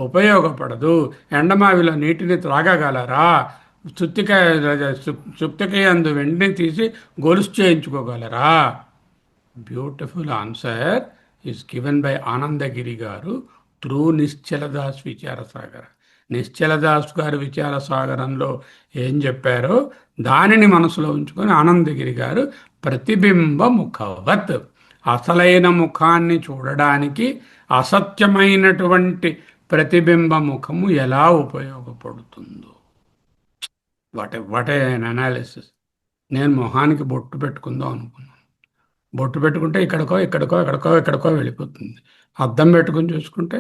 ఉపయోగపడదు. ఎండమావిలో నీటిని త్రాగగలరా? సుప్తికాయ అందు వెంటనే తీసి గొలుసు చేయించుకోగలరా? Beautiful answer is given by Anandagiri garu through నిశ్చలదాస్ విచారసాగర. నిశ్చలదాస్ గారు విచారసాగరంలో ఏం చెప్పారో దానిని మనసులో ఉంచుకొని ఆనందగిరి గారు ప్రతిబింబ ముఖవత్, అసలైన ముఖాన్ని చూడడానికి అసత్యమైనటువంటి ప్రతిబింబ ముఖము ఎలా ఉపయోగపడుతుందో. What an analysis. నేను మొహానికి బొట్టు పెట్టుకుందాం అనుకున్నాను. బొట్టు పెట్టుకుంటే ఇక్కడికో ఎక్కడికో వెళ్ళిపోతుంది. అద్దం పెట్టుకుని చూసుకుంటే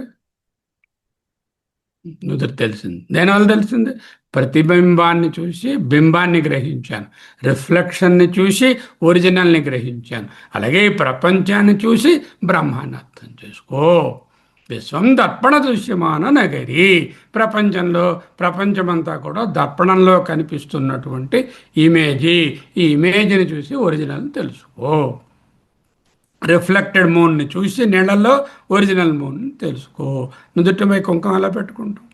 నుదురు తెలిసింది. దేనివల్ల తెలిసింది? ప్రతిబింబాన్ని చూసి బింబాన్ని గ్రహించాను, రిఫ్లెక్షన్ని చూసి ఒరిజినల్ని గ్రహించాను. అలాగే ఈ ప్రపంచాన్ని చూసి బ్రహ్మాన్ని అర్థం చేసుకో. విశ్వం దర్పణ దృశ్యమాన నగరి. ప్రపంచమంతా కూడా దర్పణంలో కనిపిస్తున్నటువంటి ఇమేజీ. ఈ ఇమేజ్ని చూసి ఒరిజినల్ తెలుసుకో. రిఫ్లెక్టెడ్ మూన్ని చూసి నీళ్ళల్లో ఒరిజినల్ మూన్ని తెలుసుకో. నుదుటిపై కుంకుమ ఎలా పెట్టుకుంటాం?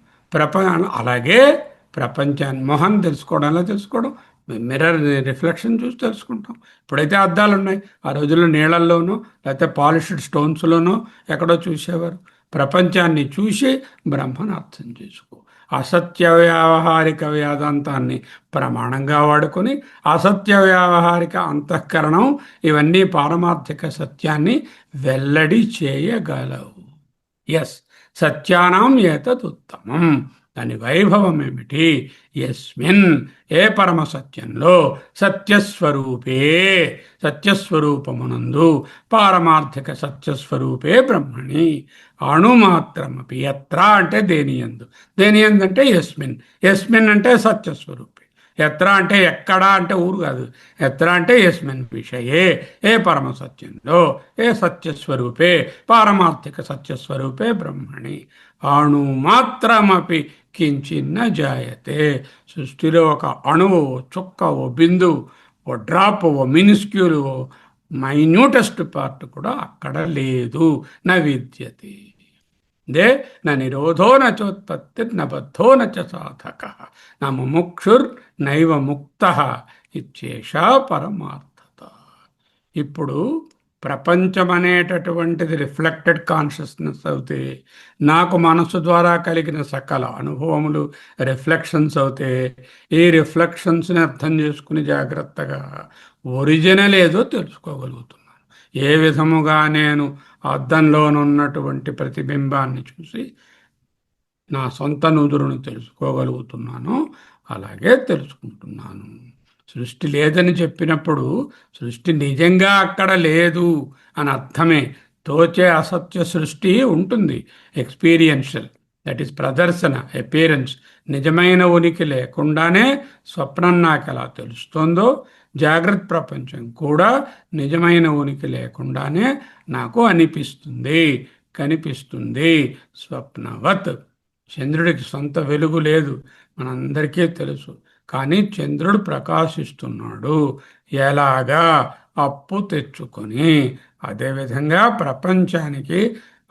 అలాగే ప్రపంచాన్ని మొహం తెలుసుకోవడం ఎలా తెలుసుకోవడం? మిర్రర్ రిఫ్లెక్షన్ చూసి తెలుసుకుంటాం. ఇప్పుడైతే అద్దాలు ఉన్నాయి, ఆ రోజుల్లో నీళ్ళల్లోనో లేకపోతే పాలిష్డ్ స్టోన్స్లోనో ఎక్కడో చూసేవారు. ప్రపంచాన్ని చూసి బ్రహ్మను అర్థం చేసుకో. అసత్య వ్యావహారిక వేదాంతాన్ని ప్రమాణంగా వాడుకొని అసత్య వ్యావహారిక అంతఃకరణం ఇవన్నీ పారమార్థిక సత్యాన్ని వెల్లడి చేయగలవు. ఎస్, సత్యానాం ఏతద్ ఉత్తమం. దాని వైభవం ఏమిటి? యస్మిన్, ఏ పరమ సత్యంలో, సత్యస్వరూపే, సత్యస్వరూపమునందు, పారమార్థిక సత్యస్వరూపే బ్రహ్మణి, అణుమాత్రమపి, ఎత్ర అంటే దేనియందు, దేనియందు అంటే యస్మిన్, యస్మిన్ అంటే సత్యస్వరూపే, ఎత్ర అంటే ఎక్కడ అంటే ఊరు కాదు, ఎత్ర అంటే యస్మిన్ విషయే, ఏ పరమ సత్యంలో, ఏ సత్యస్వరూపే, పారమార్థిక సత్యస్వరూపే బ్రహ్మణి, అణు మాత్రమపి కించిన్న జాయతే. సృష్టిలో ఒక అణువు, చుక్క, ఓ బిందువు, ఓ డ్రాప్, ఓ మినిస్క్యూల్, ఓ మైన్యూటెస్ట్ పార్ట్ కూడా అక్కడ లేదు. న విద్యతే దే న నిరోధో నచోత్పత్తిర్ న బద్ధో నచ సాధక న ముముక్షుర్ నైవ ముక్త ఇచ్చేషా పరమార్థత. ఇప్పుడు ప్రపంచం అనేటటువంటిది రిఫ్లెక్టెడ్ కాన్షియస్నెస్ అవుతే, నాకు మనసు ద్వారా కలిగిన సకల అనుభవములు రిఫ్లెక్షన్స్ అవుతే, ఈ రిఫ్లెక్షన్స్ని అర్థం చేసుకుని జాగ్రత్తగా ఒరిజినల్ ఏదో తెలుసుకోగలుగుతున్నాను. ఏ విధముగా నేను అద్దంలోనున్నటువంటి ప్రతిబింబాన్ని చూసి నా సొంత నుదురును తెలుసుకోగలుగుతున్నానో అలాగే తెలుసుకుంటున్నాను. సృష్టి లేదని చెప్పినప్పుడు సృష్టి నిజంగా అక్కడ లేదు అని అర్థమే. తోచే అసత్య సృష్టి ఉంటుంది, ఎక్స్పీరియన్షియల్, దట్ ఈస్ ప్రదర్శన, అపియరెన్స్. నిజమైన ఉనికి లేకుండానే స్వప్నం నాకు ఎలా తెలుస్తుందో, జాగ్రత్త ప్రపంచం కూడా నిజమైన ఉనికి లేకుండానే నాకు అనిపిస్తుంది, కనిపిస్తుంది. స్వప్నవత్. చంద్రుడికి సొంత వెలుగు లేదు, మనందరికీ తెలుసు. కానీ చంద్రుడు ప్రకాశిస్తున్నాడు. ఎలాగా? అప్పు తెచ్చుకొని. అదేవిధంగా ప్రపంచానికి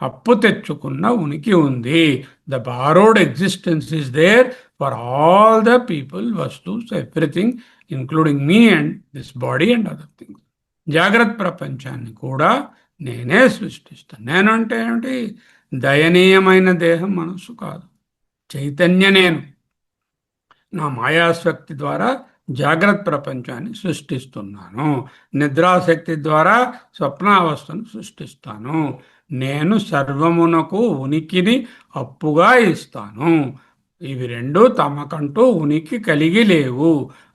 అప్పు తెచ్చుకున్న ఉనికి ఉంది. The borrowed existence is there for all the people, వస్తుస్, everything, including me and this body and other things. జాగ్రత్త ప్రపంచాన్ని కూడా నేనే సృష్టిస్తాను. నేను అంటే ఏమిటి? దయనీయమైన దేహం, మనస్సు కాదు, చైతన్య నేను. నా మాయాశక్తి ద్వారా జాగ్రత్త ప్రపంచాన్ని సృష్టిస్తున్నాను, నిద్రాశక్తి ద్వారా స్వప్నావస్థను సృష్టిస్తాను. నేను సర్వమునకు ఉనికిని అప్పుగా ఇస్తాను. ఇవి రెండు తమకంటూ ఉనికి కలిగి లేవు,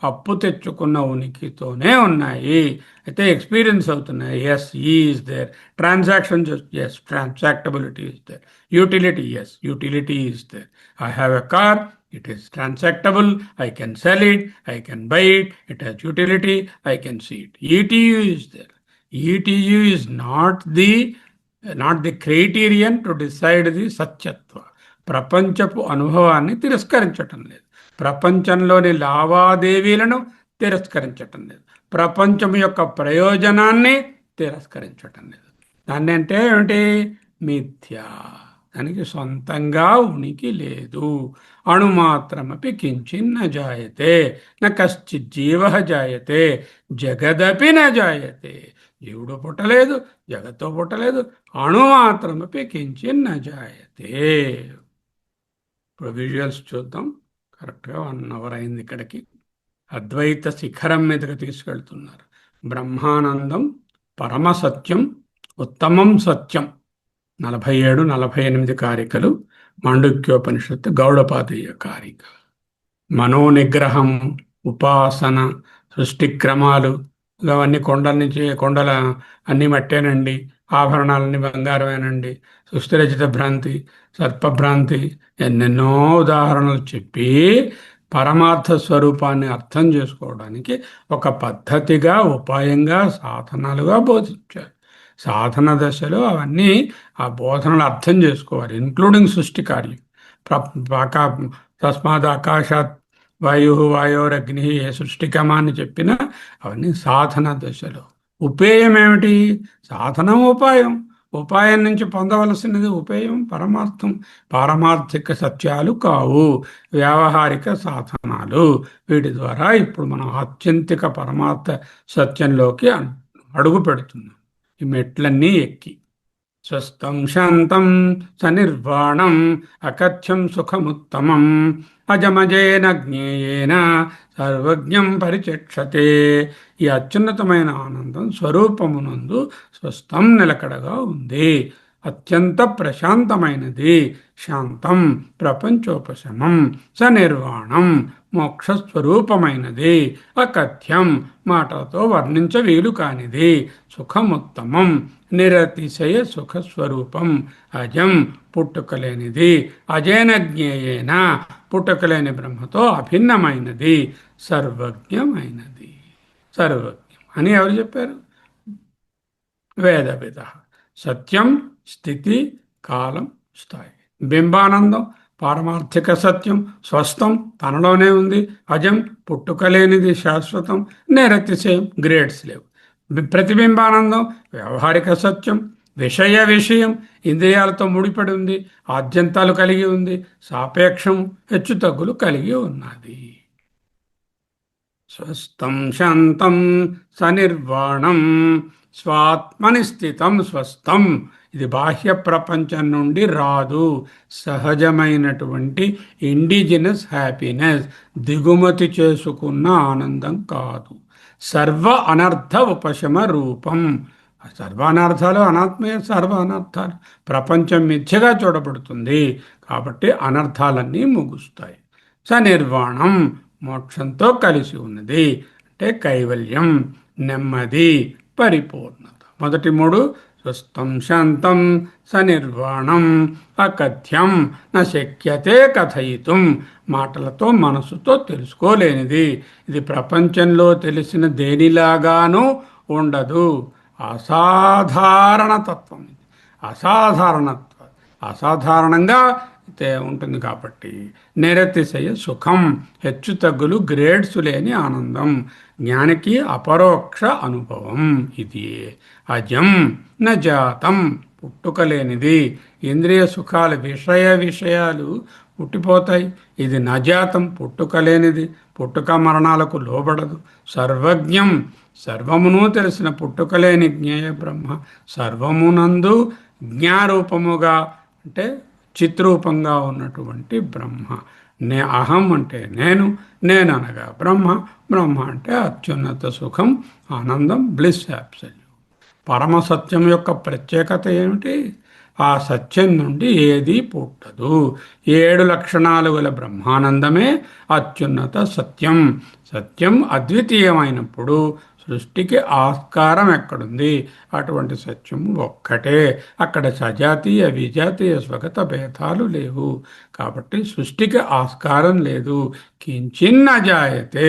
అప్పు తెచ్చుకున్న ఉనికితోనే ఉన్నాయి. అయితే ఎక్స్పీరియన్స్ అవుతున్నాయి. Yes, is there. Transaction, yes, transactability is there. Utility, yes, utility is there. I have a car, it is transactable, I can sell it, I can buy it, it has utility, I can see it. ETU is there. ETU is not the criterion to decide the సత్యత్వ. ప్రపంచపు అనుభవాన్ని తిరస్కరించటం లేదు, ప్రపంచంలోని లావాదేవీలను తిరస్కరించటం లేదు, ప్రపంచం యొక్క ప్రయోజనాన్ని తిరస్కరించటం లేదు. దాన్ని అంటే ఏమిటి? మిథ్యా. దానికి సొంతంగా ఉనికి లేదు. అణుమాత్రమపి కించిన్న జాయతే, న కశ్చిత్ జీవ జాయతే, జగదపి న జాయతే. జీవుడు పుట్టలేదు, జగత్తు పుట్టలేదు, అణుమాత్రమపి కించిన్న జాయతే. ఇప్పుడు విజువల్స్ చూద్దాం. కరెక్ట్గా 1 hour అయింది ఇక్కడికి. అద్వైత శిఖరం మీదకి తీసుకెళ్తున్నారు. బ్రహ్మానందం, పరమసత్యం, ఉత్తమం సత్యం. 47, 48 కారికలు. మాండుక్యోపనిషత్తు గౌడపాదీయ కారిక. మనోనిగ్రహం, ఉపాసన, సృష్టి క్రమాలు, అవన్నీ కొండల నుంచి, కొండల అన్ని మట్టేనండి, ఆభరణాలన్నీ బంగారమేనండి, సృష్టిరచిత భ్రాంతి, సర్పభ్రాంతి, ఎన్నెన్నో ఉదాహరణలు చెప్పి పరమార్థ స్వరూపాన్ని అర్థం చేసుకోవడానికి ఒక పద్ధతిగా, ఉపాయంగా, సాధనాలుగా బోధించారు. సాధన దశలో అవన్నీ ఆ బోధనలు అర్థం చేసుకోవాలి, ఇంక్లూడింగ్ సృష్టి కార్యం. తస్మాత్ ఆకాశాత్ వాయు వాయోరగ్ని, ఏ సృష్టికమాన్ని చెప్పినా అవన్నీ సాధన దశలో. ఉపేయం ఏమిటి? సాధనం ఉపాయం. ఉపాయం నుంచి పొందవలసినది ఉపేయం, పరమార్థం. పారమార్థిక సత్యాలు కావు, వ్యావహారిక సాధనాలు. వీటి ద్వారా ఇప్పుడు మనం ఆత్యంతిక పరమార్థ సత్యంలోకి అడుగు పెడుతున్నాం, ఈ మెట్లన్నీ ఎక్కి. స్వస్థం శాంతం సనిర్వాణం అకథ్యం సుఖముత్తమం అజమజేన జ్ఞేయేన సర్వజ్ఞం పరిచక్షతే. ఈ అత్యున్నతమైన ఆనందం స్వరూపమునందు స్వస్థం నిలకడగా ఉంది. అత్యంత ప్రశాంతమైనది, శాంతం ప్రపంచోపశమం, సనిర్వాణం మోక్షస్వరూపమైనది, అకథ్యం మాటలతో వర్ణించ వీలు కానిది, సుఖముత్తమం నిరతిశయ సుఖస్వరూపం, అజం పుట్టుకలేనిది, అజేన జ్ఞేయేన పుట్టుకలేని బ్రహ్మతో అభిన్నమైనది, సర్వజ్ఞమైనది. సర్వజ్ఞం అని ఎవరు చెప్పారు? వేదవిద. సత్యం స్థితి కాలం స్థాయి. బింబానందం పారమార్థిక సత్యం, స్వస్థం తనలోనే ఉంది, అజం పుట్టుకలేనిది శాశ్వతం, నిరతిశయం గ్రేడ్స్ లేవు. ప్రతిబింబానందం వ్యవహారిక సత్యం, విషయం ఇంద్రియాలతో ముడిపడి ఉంది, ఆద్యంతాలు కలిగి ఉంది, సాపేక్షం హెచ్చుతగ్గులు కలిగి ఉన్నది. స్వస్థం శాంతం సనిర్వాణం స్వాత్మని స్థితం స్వస్థం. ఇది బాహ్య ప్రపంచం నుండి రాదు, సహజమైనటువంటి ఇండిజినస్ హ్యాపీనెస్, దిగుమతి చేసుకున్న ఆనందం కాదు. సర్వ అనర్థ ఉపశమ రూపం. సర్వ అనర్థాలు అనాత్మీయ, సర్వ అనర్థాలు ప్రపంచం మిథ్యగా చూడబడుతుంది కాబట్టి అనర్థాలన్నీ ముగుస్తాయి. సనిర్వాణం మోక్షంతో కలిసి ఉన్నది, అంటే కైవల్యం, నెమ్మది, పరిపూర్ణత. మొదటి మూడు స్వస్థం శాంతం సనిర్వాణం అకథ్యం నశక్యతే కథయితుం, మాటలతో మనసుతో తెలుసుకోలేనిది. ఇది ప్రపంచంలో తెలిసిన దేనిలాగానూ ఉండదు, అసాధారణ తత్వం. ఇది అసాధారణత్వం, అసాధారణంగా ఉంటుంది కాబట్టి నిరతిశయ సుఖం, హెచ్చుతగ్గులు గ్రేడ్స్ లేని ఆనందం, జ్ఞానికి అపరోక్ష అనుభవం. ఇది అజం నజాతం పుట్టుకలేనిది. ఇంద్రియ సుఖాలు విషయాలు పుట్టిపోతాయి, ఇది నజాతం పుట్టుకలేనిది, పుట్టుక మరణాలకు లోబడదు. సర్వజ్ఞం సర్వమును తెలిసిన పుట్టుకలేని జ్ఞేయ బ్రహ్మ, సర్వమునందు జ్ఞారూపముగా అంటే చిత్రూపంగా ఉన్నటువంటి బ్రహ్మ. అహం అంటే నేను అనగా బ్రహ్మ, బ్రహ్మ అంటే అత్యున్నత సుఖం, ఆనందం, బ్లిస్, అబ్సల్యూట్. పరమసత్యం యొక్క ప్రత్యేకత ఏమిటి? ఆ సత్యం నుండి ఏదీ పుట్టదు. 7 లక్షణాలు గల బ్రహ్మానందమే అత్యున్నత సత్యం. సత్యం అద్వితీయమైనప్పుడు సృష్టికి ఆస్కారం ఎక్కడుంది? అటువంటి సత్యం ఒక్కటే. అక్కడ సజాతీయ విజాతీయ స్వగత భేదాలు లేవు కాబట్టి సృష్టికి ఆస్కారం లేదు. కించిన్న జాయతే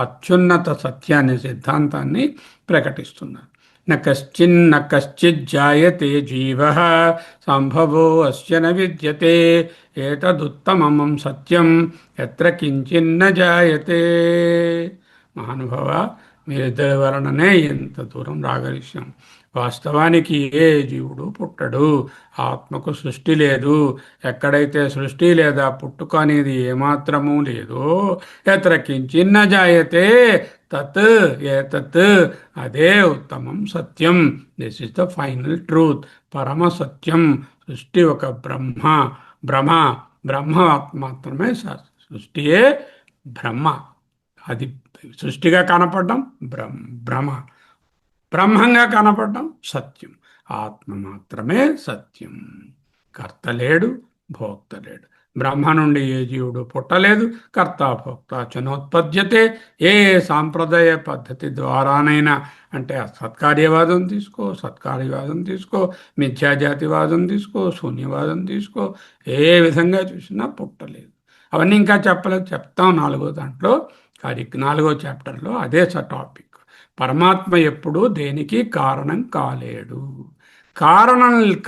అత్యున్నత సత్యాన్ని, సిద్ధాంతాన్ని ప్రకటిస్తున్నారు. న కశ్చిజ్జాయతే జీవ సంభవో అస్య న విద్యతే ఏతదుత్తమం సత్యం ఎత్ర కించిన్న జాయతే. మహానుభావ, మీరిద్దరి వలననే ఎంత దూరం రాగలిగాం. వాస్తవానికి ఏ జీవుడు పుట్టడు, ఆత్మకు సృష్టి లేదు. ఎక్కడైతే సృష్టి లేదా పుట్టుక అనేది ఏమాత్రమూ లేదో, ఎత్ర కించిన్న జాయతే తత్ ఏతత్, అదే ఉత్తమం సత్యం. This is the final truth, పరమ సత్యం. సృష్టి ఒక బ్రహ్మ మాత్రమే. సృష్టియే బ్రహ్మ, అది సృష్టిగా కనపడడం బ్రహ్మంగా కనపడడం సత్యం. ఆత్మ మాత్రమే సత్యం. కర్త లేడు, భోక్త లేడు. బ్రహ్మ నుండి ఏ జీవుడు పుట్టలేదు. కర్త భోక్త చనోత్పద్యతే. ఏ సాంప్రదాయ పద్ధతి ద్వారానైనా, అంటే సత్కార్యవాదం తీసుకో, మిథ్యాజాతివాదం తీసుకో, శూన్యవాదం తీసుకో, ఏ విధంగా చూసినా పుట్టలేదు. అవన్నీ ఇంకా చెప్పలేదు, చెప్తాం 4వ దాంట్లో. 4వ చాప్టర్లో అదే టాపిక్. పరమాత్మ ఎప్పుడూ దేనికి కారణం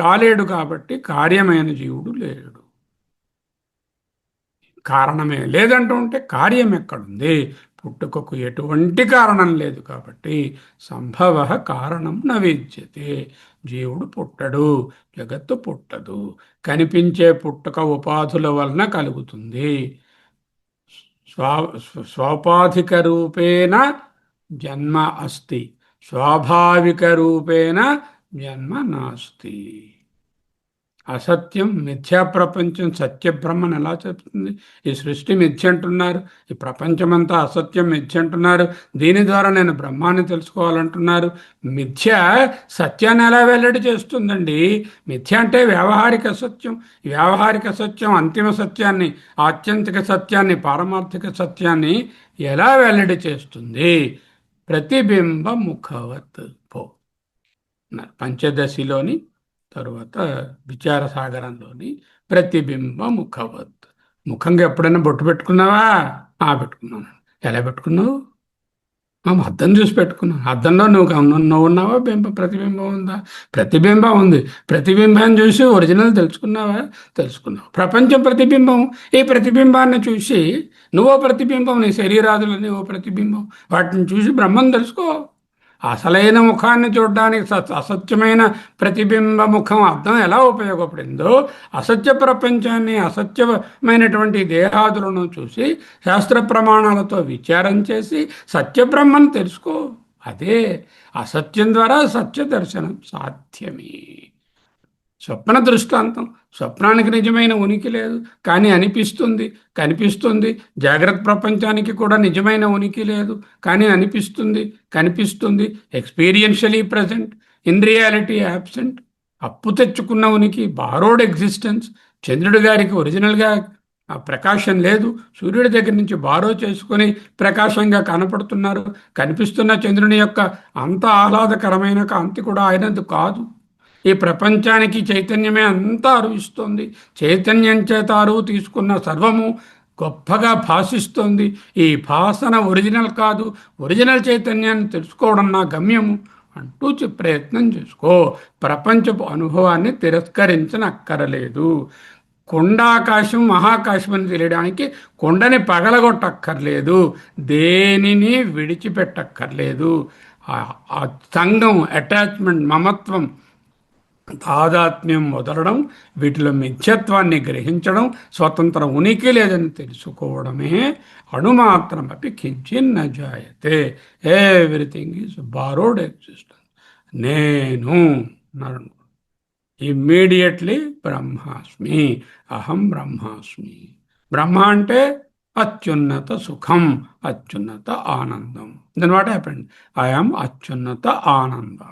కాలేడు కాబట్టి కార్యమైన జీవుడు లేడు. కారణమే లేదంటూ ఉంటే కార్యం ఎక్కడుంది? పుట్టుకకు ఎటువంటి కారణం లేదు కాబట్టి సంభవ కారణం న విద్యతే. జీవుడు పుట్టడు, జగత్తు పుట్టదు. కనిపించే పుట్టుక ఉపాధుల వలన కలుగుతుంది. స్వాపాధిక రూపేణ జన్మ అస్తి, స్వాభావిక రూపేణ జన్మ నాస్తి. అసత్యం మిథ్యా ప్రపంచం సత్యబ్రహ్మను ఎలా చెప్తుంది? ఈ సృష్టి మిథ్య అంటున్నారు, ఈ ప్రపంచమంతా అసత్యం మిథ్య అంటున్నారు, దీని ద్వారా నేను బ్రహ్మాన్ని తెలుసుకోవాలంటున్నారు. మిథ్య సత్యాన్ని ఎలా వెల్లడి చేస్తుందండి? మిథ్య అంటే వ్యావహారిక సత్యం. ఈ వ్యావహారిక సత్యం అంతిమ సత్యాన్ని, ఆత్యంతిక సత్యాన్ని, పారమార్థిక సత్యాన్ని ఎలా వెల్లడి చేస్తుంది? ప్రతిబింబ ముఖవత్ పో పంచదశిలోని తరువాత విచారసాగరంలోని ప్రతిబింబ ముఖవత్. ముఖంగా ఎప్పుడైనా బొట్టు పెట్టుకున్నావా? పెట్టుకున్నాను. ఎలా పెట్టుకున్నావు? అద్దం చూసి పెట్టుకున్నాను. అద్దంలో నువ్వు ఉన్నావా? ప్రతిబింబం ఉందా? ప్రతిబింబం ఉంది. ప్రతిబింబాన్ని చూసి ఒరిజినల్ తెలుసుకున్నావా? తెలుసుకున్నావు. ప్రపంచం ప్రతిబింబం. ఈ ప్రతిబింబాన్ని చూసి నువ్వో ప్రతిబింబం, నీ శరీరాదులని ఓ ప్రతిబింబం. వాటిని చూసి బ్రహ్మం తెలుసుకో. అసలైన ముఖాన్ని చూడడానికి అసత్యమైన ప్రతిబింబ ముఖం అర్థం ఎలా ఉపయోగపడిందో, అసత్య ప్రపంచాన్ని, అసత్యమైనటువంటి దేహాదులను చూసి శాస్త్ర ప్రమాణాలతో విచారం చేసి సత్యబ్రహ్మను తెలుసుకో. అదే అసత్యం ద్వారా సత్య దర్శనం సాధ్యమే. స్వప్న దృష్టాంతం. స్వప్నానికి నిజమైన ఉనికి లేదు, కానీ అనిపిస్తుంది, కనిపిస్తుంది. జాగ్రత్త ప్రపంచానికి కూడా నిజమైన ఉనికి లేదు, కానీ అనిపిస్తుంది, కనిపిస్తుంది. ఎక్స్పీరియన్షియలీ ప్రజెంట్, ఇన్ రియాలిటీ యాబ్సెంట్. అప్పు తెచ్చుకున్న ఉనికి, బారోడ్ ఎగ్జిస్టెన్స్. చంద్రుడి గారికి ఒరిజినల్గా ప్రకాశం లేదు, సూర్యుడి దగ్గర నుంచి బారో చేసుకుని ప్రకాశంగా కనపడుతున్నారు. కనిపిస్తున్న చంద్రుని యొక్క అంత ఆహ్లాదకరమైన కాంతి కూడా ఆయనది కాదు. ఈ ప్రపంచానికి చైతన్యమే అంతా అరువిస్తుంది. చైతన్యం చేత అరువు తీసుకున్న సర్వము గొప్పగా భాషిస్తుంది. ఈ భాషన ఒరిజినల్ కాదు, ఒరిజినల్ చైతన్యాన్ని తెలుసుకోవడం నా గమ్యము అంటూ ప్రయత్నం చేసుకో. ప్రపంచపు అనుభవాన్ని తిరస్కరించనక్కరలేదు. కొండాకాశం మహాకాశం అని తెలియడానికి కొండని పగలగొట్టక్కర్లేదు, దేనిని విడిచిపెట్టక్కర్లేదు. ఆ సంఘం, అటాచ్మెంట్, మమత్వం, తాదాత్మ్యం వదలడం, వీటిలో మిథ్యత్వాన్ని గ్రహించడం, స్వతంత్ర ఉనికి లేదని తెలుసుకోవడమే అణుమాత్రమపి కించిన్న జాయతే. Everything is borrowed existence. నేను ఇమ్మీడియట్లీ బ్రహ్మాస్మి, అహం బ్రహ్మాస్మి. బ్రహ్మ అంటే అత్యున్నత సుఖం, అత్యున్నత ఆనందం. Then what happened? I am అత్యున్నత ఆనంద,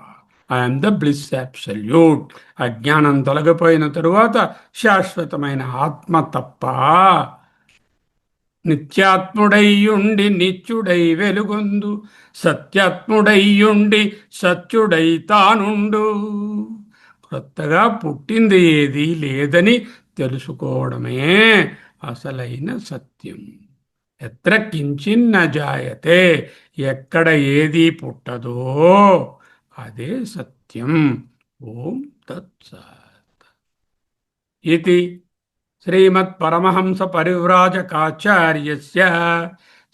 ఐఎమ్ ద బ్లిస్ అబ్సల్యూట్. అజ్ఞానం తొలగిపోయిన తరువాత శాశ్వతమైన ఆత్మ తప్ప నిత్యాత్ముడయ్యుండి నిత్యుడై వెలుగొందు, సత్యాత్ముడయ్యుండి సత్యుడై తానుండు. కొత్తగా పుట్టింది ఏది లేదని తెలుసుకోవడమే అసలైన సత్యం. ఎత్ర కించిన్న జాయతే, ఎక్కడ ఏది పుట్టదో అదే సత్యం. ఓం తత్సత్. ఇది శ్రీమత్ పరమహంస పరివ్రాజకాచార్యస్య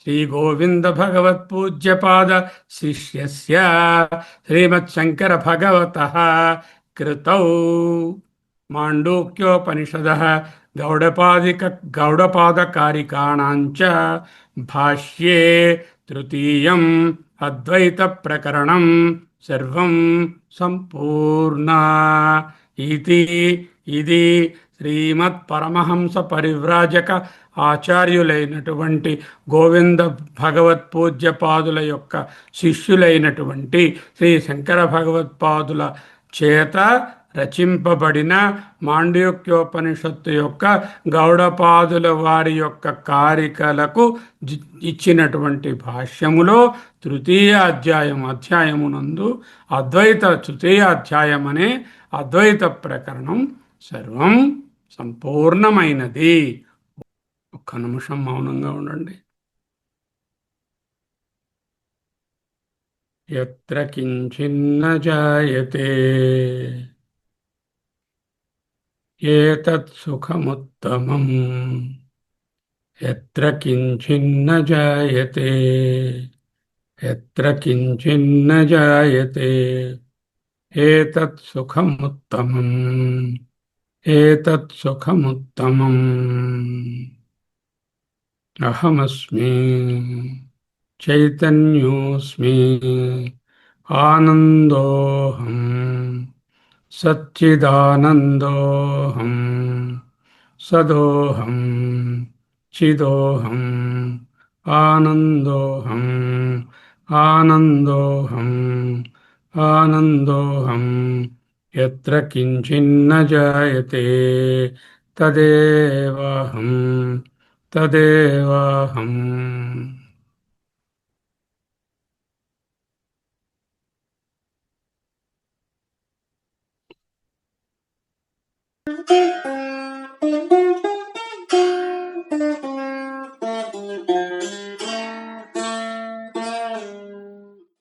శ్రీ గోవింద భగవత్ పూజ్యపాద శిష్యస్య శ్రీమత్ శంకర భగవతః కృతౌ మాండూక్యోపనిషదః గౌడపాదకారికాణాంచ భాష్యే తృతీయం అద్వైత ప్రకరణం సర్వం సంపూర్ణ. ఇది శ్రీమత్ పరమహంస పరివ్రాజక ఆచార్యులైనటువంటి గోవింద భగవత్ పూజ్యపాదుల యొక్క శిష్యులైనటువంటి శ్రీ శంకర భగవత్పాదుల చేత రచింపబడిన మాండూక్యోపనిషత్తు యొక్క గౌడపాదుల వారి యొక్క కారికలకు ఇచ్చినటువంటి భాష్యములో తృతీయ అధ్యాయమునందు అద్వైత తృతీయ అధ్యాయం అనే అద్వైత ప్రకరణం సర్వం సంపూర్ణమైనది. ఒక్క నిమిషం మౌనంగా ఉండండి. యత్ర కించిన్న జాయతే ఏతత్ సుఖముత్తమం, యత్ర కించిన్న జాయతే, యత్ర కించిన్న జాయతే ఏతత్ సుఖముత్తమం, ఏతత్ సుఖముత్తమం. అహమస్మి చైతన్యోస్మి ఆనందోహం सच्चिदानन्दोऽहं सदोहं चिदोहम् आनन्दोऽहम् आनन्दोऽहम् आनन्दोऽहम् यत्र किञ्चिन्न जायते तदेवाहं तदेवाहम्